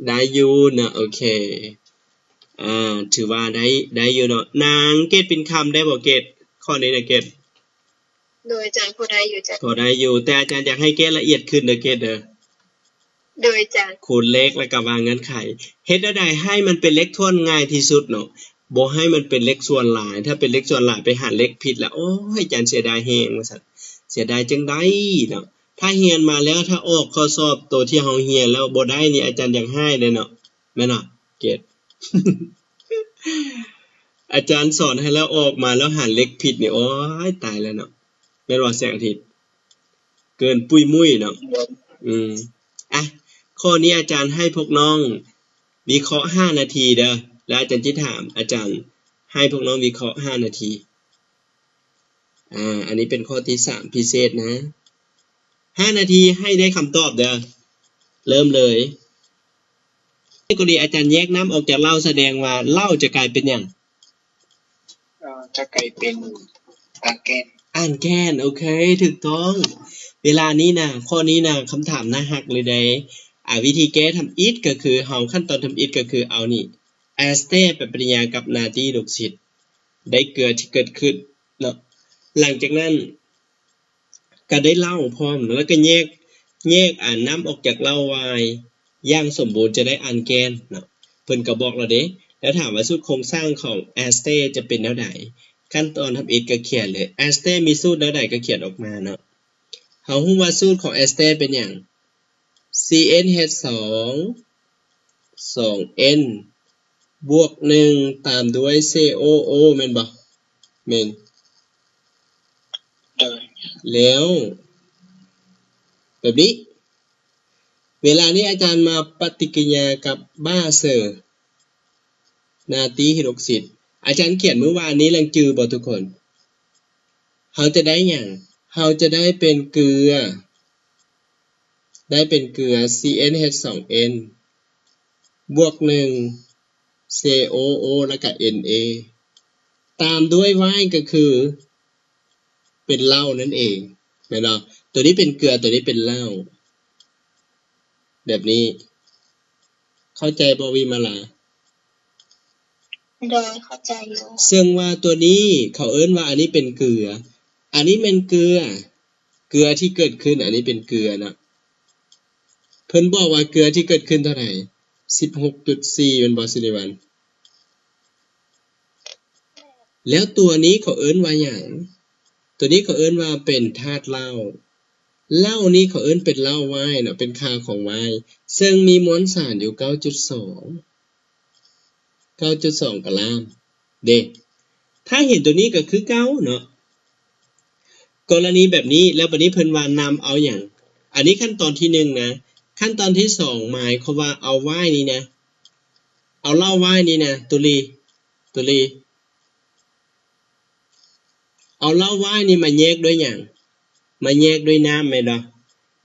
ได้อยู่นะโอเคถือว่าได้อยู่เนาะนางเกตเป็นคำได้บ่เกตข้อนี้นะเกตโดยอาจารย์พอได้อยู่จ้ะพอได้อยู่แต่อาจารย์อยากให้เกตละเอียดขึ้นเด้อเกตเด้อโดยอาจารย์คูณเลขแล้วก็วางเงื่อนไขเฮ็ดได้ให้มันเป็นเลขท่วนง่ายที่สุดเนาะบ่ให้มันเป็นเลขส่วนหลายถ้าเป็นเลขส่วนหลายไปหาเลขผิดแล้วโอ้ยอาจารย์เสียดายแฮงว่าซั่นเสียดายจังได๋เนาะถ้าเรียนมาแล้วถ้าออกข้อสอบตัวที่เฮาเรียนแล้วบ่ได้นี่อาจารย์อยากให้เลยเนาะแม่นเนาะเกต อาจารย์สอนให้แล้วออกมาแล้วหาเลขผิดนี่โอ้ยตายแล้วเนาะแม่นว่าแสงอาทิตย์เกินปุ้ยมุ้ยเนาะอ่ะข้อนี้อาจารย์ให้พวกน้องวิเคราะห์5นาทีเด้อแล้วอาจารย์จะถามอาจารย์ให้พวกน้องวิเคราะห์5นาทีอันนี้เป็นข้อที่3พิเศษนะ5นาทีให้ได้คำตอบเด้อเริ่มเลยกรณีอาจารย์แยกน้ำออกจากเหล้าแสดงว่าเหล้าจะกลายเป็นหยังจะกลายเป็นอ่านแกนโอเคถูกต้องเวลานี้นะข้อนี้นะคำถามน่าฮักเลยได้วิธีแก้ทำอิฐก็คือเฮาขั้นตอนทำอิฐก็คือเอานี่แอสเตไปปริญญากับนาทีลูกศิษย์ได้เกิดที่เกิดขึ้นเนาะหลังจากนั้นก็ได้เหล้าพร้อมแล้วก็แยกน้ำออกจากเหล้าวายอย่างสมบูรณ์จะได้แกนเนาะเพิ่นก็บอกเราเด้แล้วถามว่าสูตรโครงสร้างของแอสเตจะเป็นแนวใดขั้นตอนทำอิฐก็เขียนเลยแอสเตมีสูตรแนวใดก็เขียนออกมาเนาะเฮาฮู้ว่าสูตรของแอสเตเป็นหยัง CnH2 2n บวก1ตามด้วย COO แม่นบ่แม่นแล้วแบบนี้เวลานี้อาจารย์มาปฏิกิริยากับบ้าเซอร์นาตีฮิโรกซิดอาจารย์เขียนเมื่อวานนี้ลังจือบ่ทุกคนเฮาจะได้หยังเฮาจะได้เป็นเกลือCnH2n บวก1 COO แล้วก็ Na ตามด้วย Y ก็คือเป็นเหล้านั่นเองแม่นบ่ตัวนี้เป็นเกลือตัวนี้เป็นเหล้าแบบนี้เข้าใจบ่วิมาลาโดยเข้าใจอยู่ซึ่งว่าตัวนี้เขาเอิ้นว่าอันนี้เป็นเกลืออันนี้เป็นเกลือที่เกิดขึ้นอันนี้เป็นเกลือนะเพิ่นบอกว่าเกลือที่เกิดขึ้นเท่าไหร่ 16.4 เป็นบ่สิริวัลแล้วตัวนี้เขาเอิ้นว่าหยังตัวนี้เขาเอิ้นว่าเป็นธาตุเหล้านี้เขาเอิ้นเป็นเหล้าไวน์เนาะเป็นค่าของไวน์ซึ่งมีมวลสารอยู่ 9.2 กรัมเด้ถ้าเห็นตัวนี้ก็คือเก่าเนาะกรณีแบบนี้แล้วบัดนี้เพิ่นว่านำเอาหยังอันนี้ขั้นตอนที่1นะขั้นตอนที่2หมายความว่าเอาไวน์นี่นะเอาเหล้าไวน์นี่นะตุลีเอาเหล้าไวน์นี่มาแยกด้วยหยังมาแยกด้วยน้ำแม่นบ่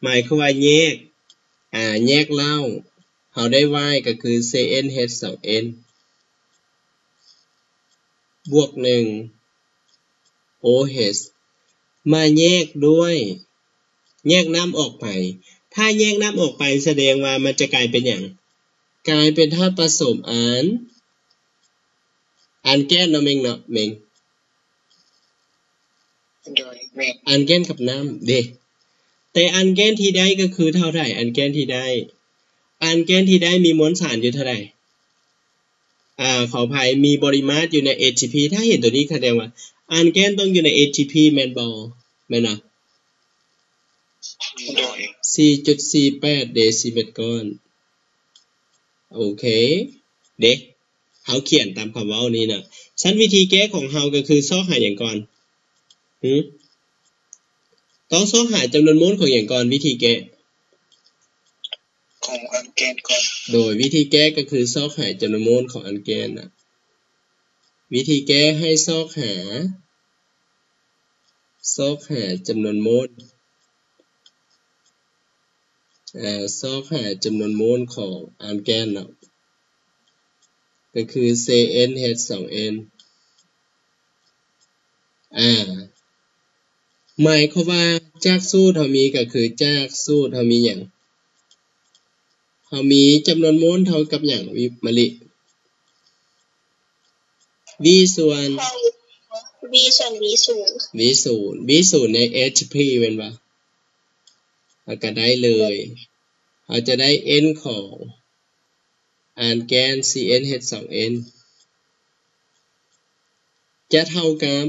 หมายความว่าแยกเหล้าเฮาได้ไวน์ก็คือ CnH2n บวก1 OH มาแยกด้วยแยกน้ำออกไปถ้าแยกน้ำออกไปแสดงว่ามันจะกลายเป็นหยังกลายเป็นธาตุผสมอันแก้นเนาะเมงอันแก้นกับน้ำเด้แต่อันแก้นที่ได้ก็คือเท่าไหร่อันแก้นที่ได้มีมวลสารอยู่เท่าไหร่ขออภัยมีปริมาตรอยู่ใน ATP ถ้าเห็นตัวนี้แสดงว่าอันแก้นต้องอยู่ใน ATP แม่นบ่ แม่นบ่ โดย 4.48 เดซิเมตรก้อนโอเคเด้เฮาเขียนตามคำเว้านี้น่ะชั้นวิธีแก้ของเฮาก็คือซอกหาหยังก่อนต้องซอกหาจำนวนโมลของหยังก่อนวิธีแก้ของอันแกนก่อนโดยวิธีแก้ก็คือซอกหาจำนวนโมลของอันแกนน่ะวิธีแก้ให้ซอกหาจำนวนโมลซอกหาจำนวนโมลของอันแกนเนาะก็คือ CnH2n หมายความว่าจากสูตรเฮามีก็คือจากสูตรเฮามีหยังเฮามีจำนวนโมลเท่ากับหยังวิมะลิ v ส่วน v0 ใน HP แม่นบ่เราก็ได้เลยเราจะได้ n ของอันแกน CnH2n จะเท่ากับ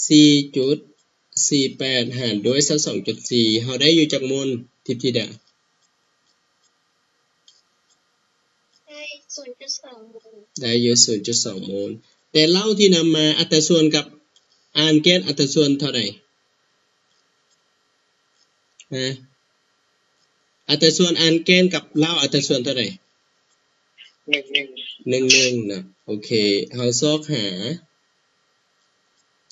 4.48 หารด้วย 22.4 เราได้อยู่จักโมลทิพธิดาได้อยู่ 0.2 โมลแต่เหล้าที่นำมาอัตราส่วนกับอันแกนอัตราส่วนเท่าไหร่อัตราส่วนอันแกนกับเหล้าอัตราส่วนเท่าไหร่1:1นะโอเคเฮาซอกหา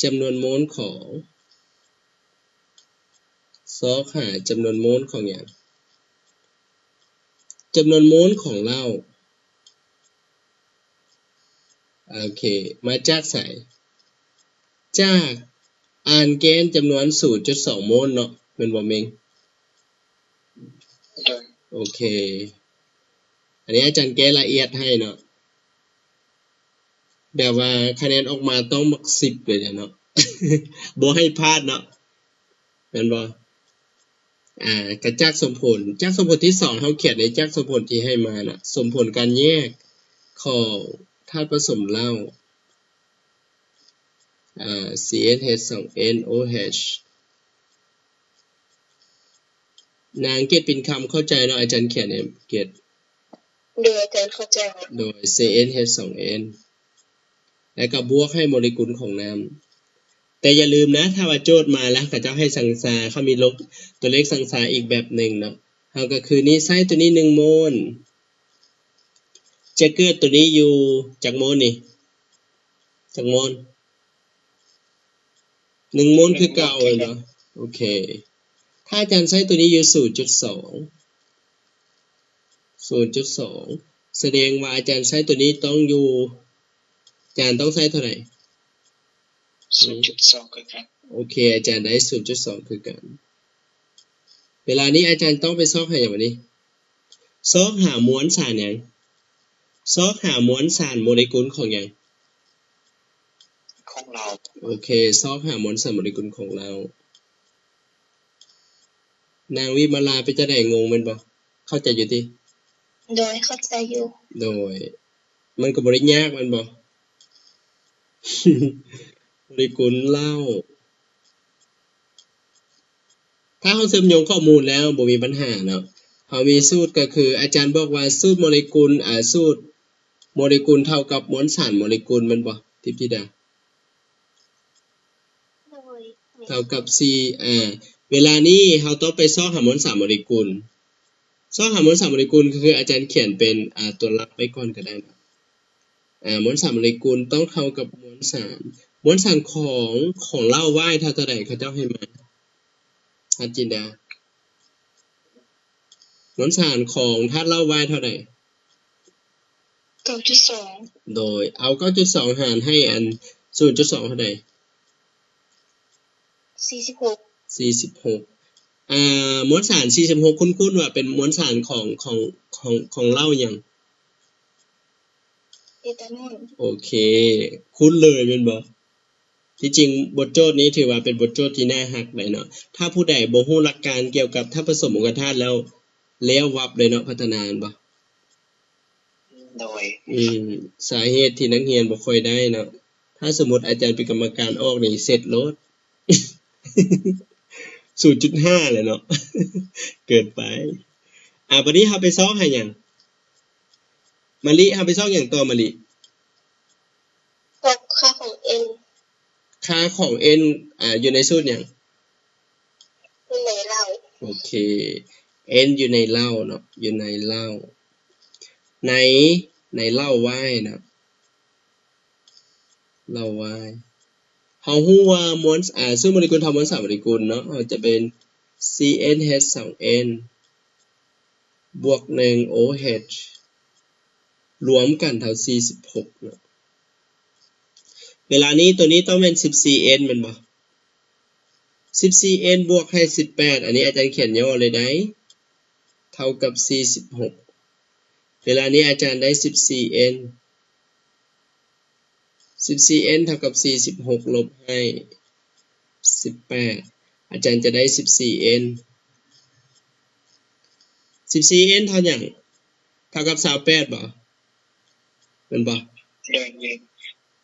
จำนวนโมลของจำนวนโมลของหยังจำนวนโมลของเหล้าโอเคมาจากไสจากอันแกนจำนวน 0.2 โมลเนาะแม่นบ่เมงโอเคอันนี้อาจารย์แก้ละเอียดให้เนาะแบบว่าคะแนนออกมาต้องมัก10เลยเนาะ บ่ให้พลาดเนาะแม่นบ่กระจักสมผลที่2เฮาเขียนในจักสมผลที่ให้มาน่ะสมผลการแยกของธาตุผสมเหล้าCnH2nOH นางเกตเป็นคำเข้าใจเนาะอาจารย์เขียนเนี่ยเกตโดยอาจารย์เข้าใจโดย CnH2n แล้วก็บวกให้โมเลกุลของน้ำแต่อย่าลืมนะถ้าว่าโจทย์มาแล้วเขาเจ้าให้สังสาเขามีลบตัวเลขสังสาอีกแบบหนึ่งเนาะเฮาก็คือนี้ใส่ตัวนี้1โมลจะเกิดตัวนี้อยู่จากโมลนี่จากโมล1โมลคือเก่าเนาะโอเคถ้าอาจารย์ใช้ตัวนี้อยู่ 0.2 แสดงว่าอาจารย์ใช้ตัวนี้ต้องอยู่อาจารย์ต้องใช้เท่าไหร่ 0.2 คือกันโอเคอาจารย์ได้ 0.2 คือกันเวลานี้อาจารย์ต้องไปซอกหาอย่างวันนี้ซอกหามวลสารหยังซอกหามวลสารโมเลกุลของหยังของเราโอเคซอกหามวลสารโมเลกุลของเรานางวิมาลาไปจะได้งงแม่นบ่เข้าใจอยู่ติโดยเข้าใจอยู่โดยมันก็บ่ได้ยากแม่นบ่ โมเลกุลเหล้าถ้าเฮาเสริมโยงข้อมูลแล้วบ่มีปัญหาเนาะเฮามีสูตรก็คืออาจารย์บอกว่าสูตรโมเลกุลสูตรโมเลกุลเท่ากับมวลสารโมเลกุลแม่นบ่ทิพธิดาเท่ากับ C เวลานี้เฮาต้องไปซอกหามวลสารโมเลกุลซอกหามวลสารโมเลกุลคืออาจารย์เขียนเป็นตัวหลักไว้ก่อนก็ได้นะมวลสารโมเลกุลต้องเท่ากับมวลสารของเหล้าว่ายเท่าใดเขาเจ้าให้มาอาจินดามวลสารของธาตุเหล้าว่ายเท่าใด 9.2 โดยเอา 9.2 หารให้อัน 0.2 เท่าใด46มวลสาร46คุ้นๆว่าเป็นมวลสารของเหล้าหยังเอทานอลโอเคคุ้นเลยแม่นบ่ที่จริงบทโจทย์นี้ถือว่าเป็นบทโจทย์ที่น่าฮักเลยเนาะถ้าผู้ใดบ่ฮู้หลักการเกี่ยวกับธาตุผสมของธาตุแล้ววับเลยเนาะพัฒนาบ่โดยสาเหตุที่นักเรียนบ่ค่อยได้เนาะถ้าสมมุติอาจารย์เป็นกรรมการออกนี่เสร็จโลด 0.5 เลยเนาะ เกินไปบัดนี้เฮาไปซอกให้หยังมะลิเฮาไปซอกหยังต่อมะลิตกค่าของ n ค่าของ n อยู่ในสูตรหยังอยู่ในเราโอเค n อยู่ในเล่าเนาะอยู่ในเล่าในเล่า y นะเล่า y เฮาฮู้ว่ามวลซึ่งโมเลกุลทำมวล3โมเลกุลเนาะจะเป็น CnH2n บวก1 OH รวมกันเท่า46เนาะเวลานี้ตัวนี้ต้องเป็น 14n แม่นบ่ 14n บวกให้18อันนี้อาจารย์เขียนย่อเลยได้เท่ากับ46เวลานี้อาจารย์ได้ 14n เท่ากับ46ลบให้18อาจารย์จะได้ 14n เท่าหยังเท่ากับ28บ่แม่นบ่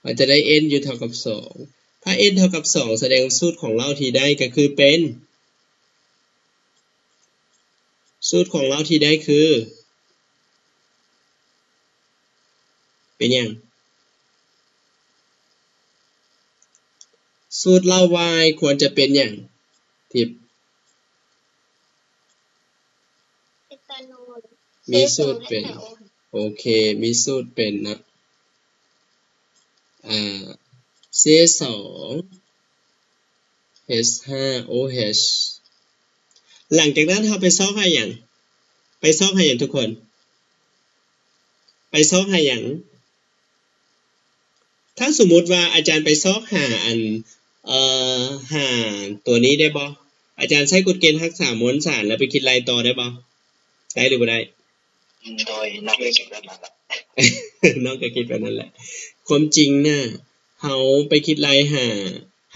อาจจะได้ n อยู่เท่ากับ2ถ้า n เท่ากับ2แสดงสูตรของเราที่ได้ก็คือเป็นสูตรของเราที่ได้คือเป็นหยังสูตรเล่า y ควรจะเป็นหยังทิพมีสูตรเป็นโอเคมีสูตรเป็นนะC2 H5OH หลังจากนั้นเราไปซอกให้หยังไปซอกให้หยังทุกคนไปซอกให้หยังถ้าสมมุติว่าอาจารย์ไปซอกหาหาตัวนี้ได้บ่อาจารย์ใช้กฎเกณฑ์รักษามวลสารแล้วไปคิดไรต่อได้บ่ได้หรือบ่ได้โดยนักเลยคิดแบบนั้นแหละ น้องก็คิดแบบนั้นแหละความจริงน่ะเฮาไปคิดไร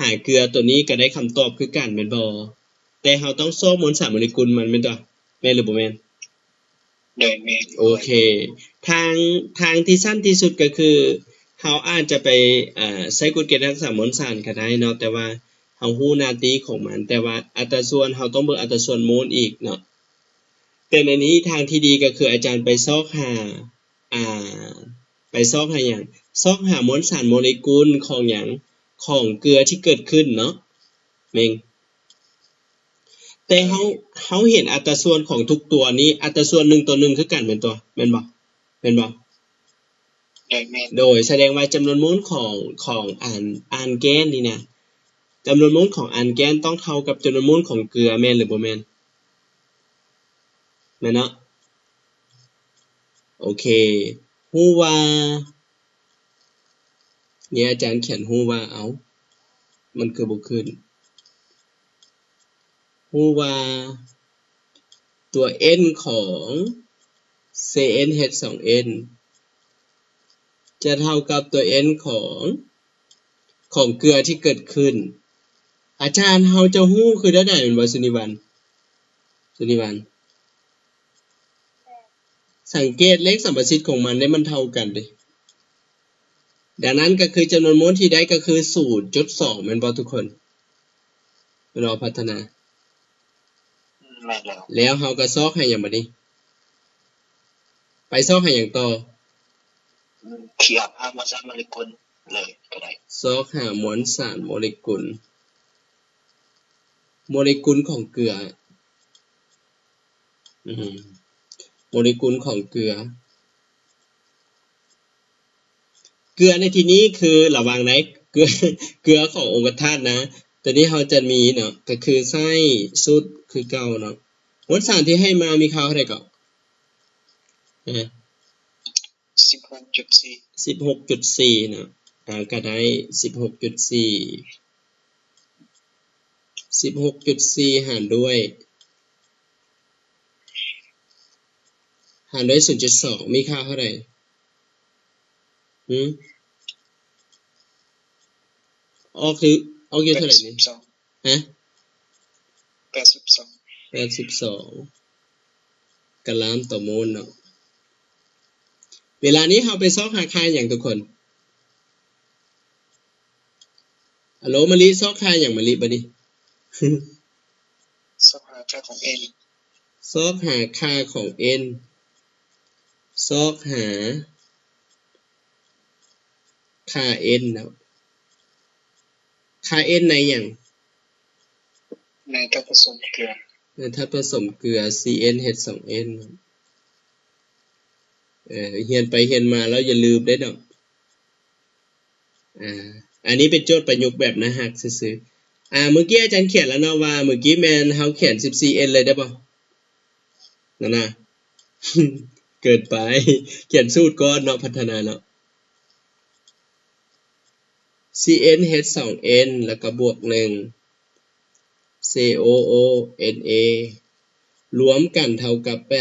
หาเกลือตัวนี้ก็ได้คำตอบคือกันแม่นบ่แต่เฮาต้องซอกมวลสารโมเลกุลมันแม่นบ่แม่นหรือบ่แม่นได้แม่นโอเคทางที่สั้นที่สุดก็คือเฮาอาจจะไปใช้กฎเกณฑ์รักษามวลสารก็ได้เนาะแต่ว่าเฮาฮู้หน้าที่ของมันแต่ว่าอัตราส่วนเฮาต้องเบิ่งอัตราส่วนโมลอีกเนาะแต่ในนี้ทางที่ดีก็คืออาจารย์ไปซอกหาไปซอกหาหยังซอกหามวลสารโมเลกุลของหยังของเกลือที่เกิดขึ้นเนาะแม่งแต่เฮาเห็นอัตราส่วนของทุกตัวนี้อัตราส่วน1ต่อ1คือกันแม่นตัวแม่นบ่ได้แม่นโดยแสดงว่าจำนวนโมลของอ่านแกนนี่นะจำนวนโมลของอ่านแกนต้องเท่ากับจำนวนโมลของเกลือแม่นหรือบ่แม่นแม่นเนาะโอเคฮู้ว่าเนี่ยอาจารย์เขียนฮู้ว่ามันคือบ่ขึ้นฮู้ว่าตัว n ของ CnH2n จะเท่ากับตัว n ของเกลือที่เกิดขึ้นอาจารย์เฮาจะฮู้คือได้แม่นบ่สุนิวันสังเกตเลขสัมประสิทธิ์ของมันได้มันเท่ากันดิดังนั้นก็คือจำนวนโมลที่ได้ก็คือ 0.2 แม่นบ่ทุกคนรอพัฒนาแม่นแล้วเฮาก็ซอกให้หยังบัดนี้ไปซอกให้หยังต่อเทียบหามวลสารโมเลกุลเลยก็ได้ซอกหามวลสารโมเลกุลของเกลือโมเลกุลของเกลือในที่นี้คือระวังไหนเกลือขององค์ธาตุนะตัวนี้เราจะมีเนาะก็คือไส้สุดคือเก่าเนาะมวลสารที่ให้มามีค่าเท่าไหร่ก็16.4 เนาะก็ได้ 16.4 หารด้วย 0.2 มีค่าเท่าไหร่ออกอยู่เท่าไหร่นี่ฮะ82กะล้านต่อโมลเนาะเวลานี้เราไปซอกหาค่าอย่างทุกคนฮัลโหลมะลิซอกค่าอย่างมะลิบัดนี้ ซอกหาค่าของ n ซอกหาค่าของ n ซอกหาค่า n แล้วค่า n ในอย่างในถ้าผสมเกลือถ้าผสมเกลือ CnH2n เฮียนไปเฮียนมาแล้วอย่าลืมได้ดอกอันนี้เป็นโจทย์ประยุกต์แบบนะฮักซื่อๆเมื่อกี้อาจารย์เขียนแล้วเนาะว่าเมื่อกี้แมนเฮาเขียน 14n เลยได้บ่นั่นน่ะ เกิดไปเขียนสูตรก่อนเนาะพัฒนาเนาะ CnH2n แล้วก็บวก1 COONA รวมกันเท่ากับ82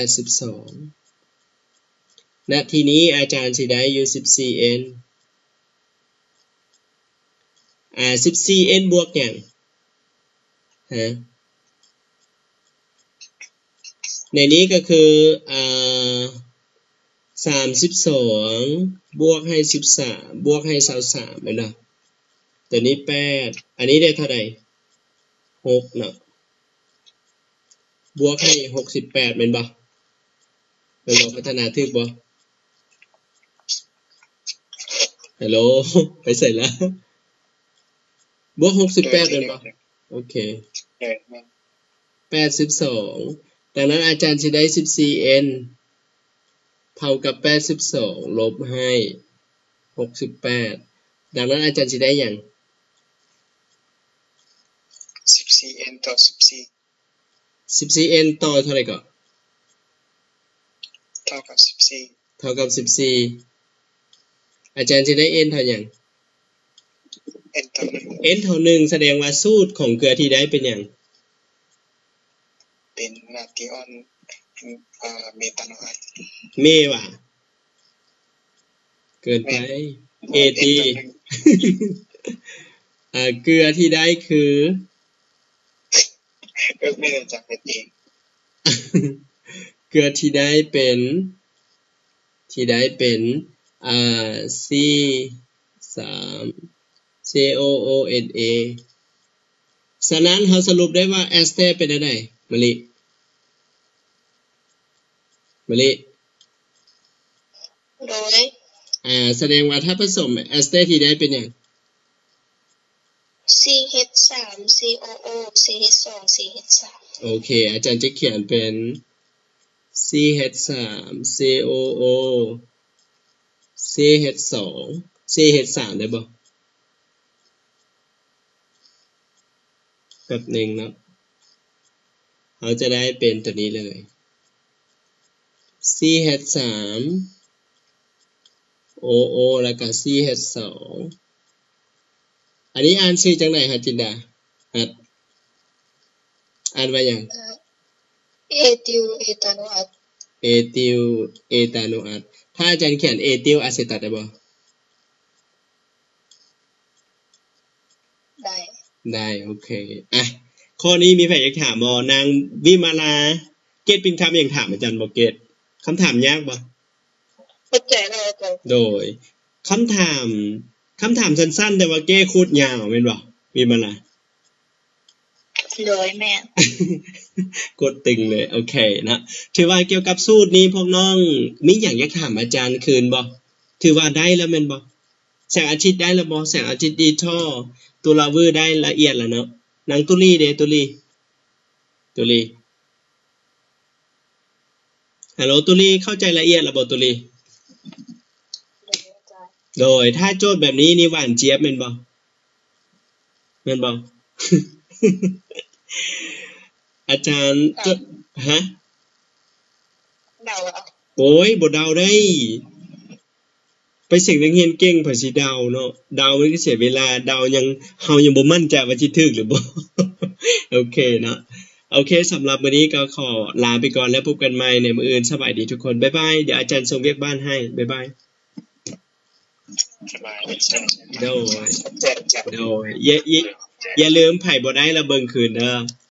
ณทีนี้อาจารย์สิได้อยู่ 14n 14n บวกหยังในนี้ก็คือ32บวกให้13บวกให้23แม่นบ่ตัวนี้8อันนี้ได้เท่าใด6เนาะบวกให้68แม่นบ่เป็นบ่พัฒนาถูกบ่ฮัลโหลไปใส่แล้วบวก68แม่นบ่โอเค82ดังนั้นอาจารย์สิได้ 14n เท่ากับ82ลบให้68ดังนั้นอาจารย์สิได้หยัง 14n ต่อ14 14n ต่อเท่าไหร่ก็เท่ากับ14เท่ากับ14อาจารย์จะได้ n เท่าหยัง n เท่า1 n เท่า1แสดงว่าสูตรของเกลือที่ได้เป็นหยังเป็นนาตริออนเมตาโนอัดเมว่ะเกินไป AD เกลือที่ได้คือไม่ได้จากเป็นเองเกลือที่ได้เป็นC3 COONA ฉะนั้นเราสรุปได้ว่าแอสเตอร์เป็นอะไรมะลิโดยแสดงว่าถ้าผสมแอสเตอร์ที่ได้เป็นอย่าง CH3 COO CH2 CH3 โอเคอาจารย์จะเขียนเป็น CH3 COO CH2 CH3 ได้บ่แบบหนึ่งเนาะเราจะได้เป็นตัวนี้เลย CH3 OO แล้วก็ CH2 อันนี้อ่านชื่อจังไหนฮะจินดาอ่านว่าอย่างเอทิลเอตาโนอัดเอทิลเอตาโนอัดถ้าอาจารย์เขียนเอทิลอะเซตัตได้บ่ได้โอเคข้อนี้มีใครอยากถามบ่นางวิมาลาเกตปินคำอยากถามอาจารย์บ่เกตคำถามยากบ่เข้าใจแล้วอาจารย์โดยคำถามสั้นๆแต่ว่าเก้คูดยาวแม่นบ่วิมาลาเลยแม่กดตึงเลยโอเคนะถือว่าเกี่ยวกับสูตรนี้พวกน้องมีอย่างอยากถามอาจารย์คืนบ่ถือว่าได้แล้วแม่นบ่แสงอาทิตย์ได้แล้วบ่แสงอาทิตย์ดีท่อตัวลาเวอร์ได้ละเอียดแล้วเนาะนางตุลีเด้ตุลีฮัลโหลตุลีเข้าใจละเอียดแล้วบ่ตุลีโดยถ้าโจทย์แบบนี้นี่หวานเจี๊ยบแม่นบ่อาจารย์ฮะเดาโอ้ยบ่เดาได้ไปเสียงนักเรียนเก่งเพิ่นสิเดาเนาะเดามันก็เสียเวลาเดายังเฮายังบ่มั่นใจว่าสิถูกหรือบ่ โอเคเนาะโอเคสำหรับวันนี้ก็ขอลาไปก่อนแล้วพบกันใหม่ในมื้ออื่นสบายดีทุกคนบ๊ายบายเดี๋ยวอาจารย์ส่งเวียกบ้านให้บ๊ายบายสบายโดยอย่าลืมไผบ่ได้ละเบิ่งคืนเด้อ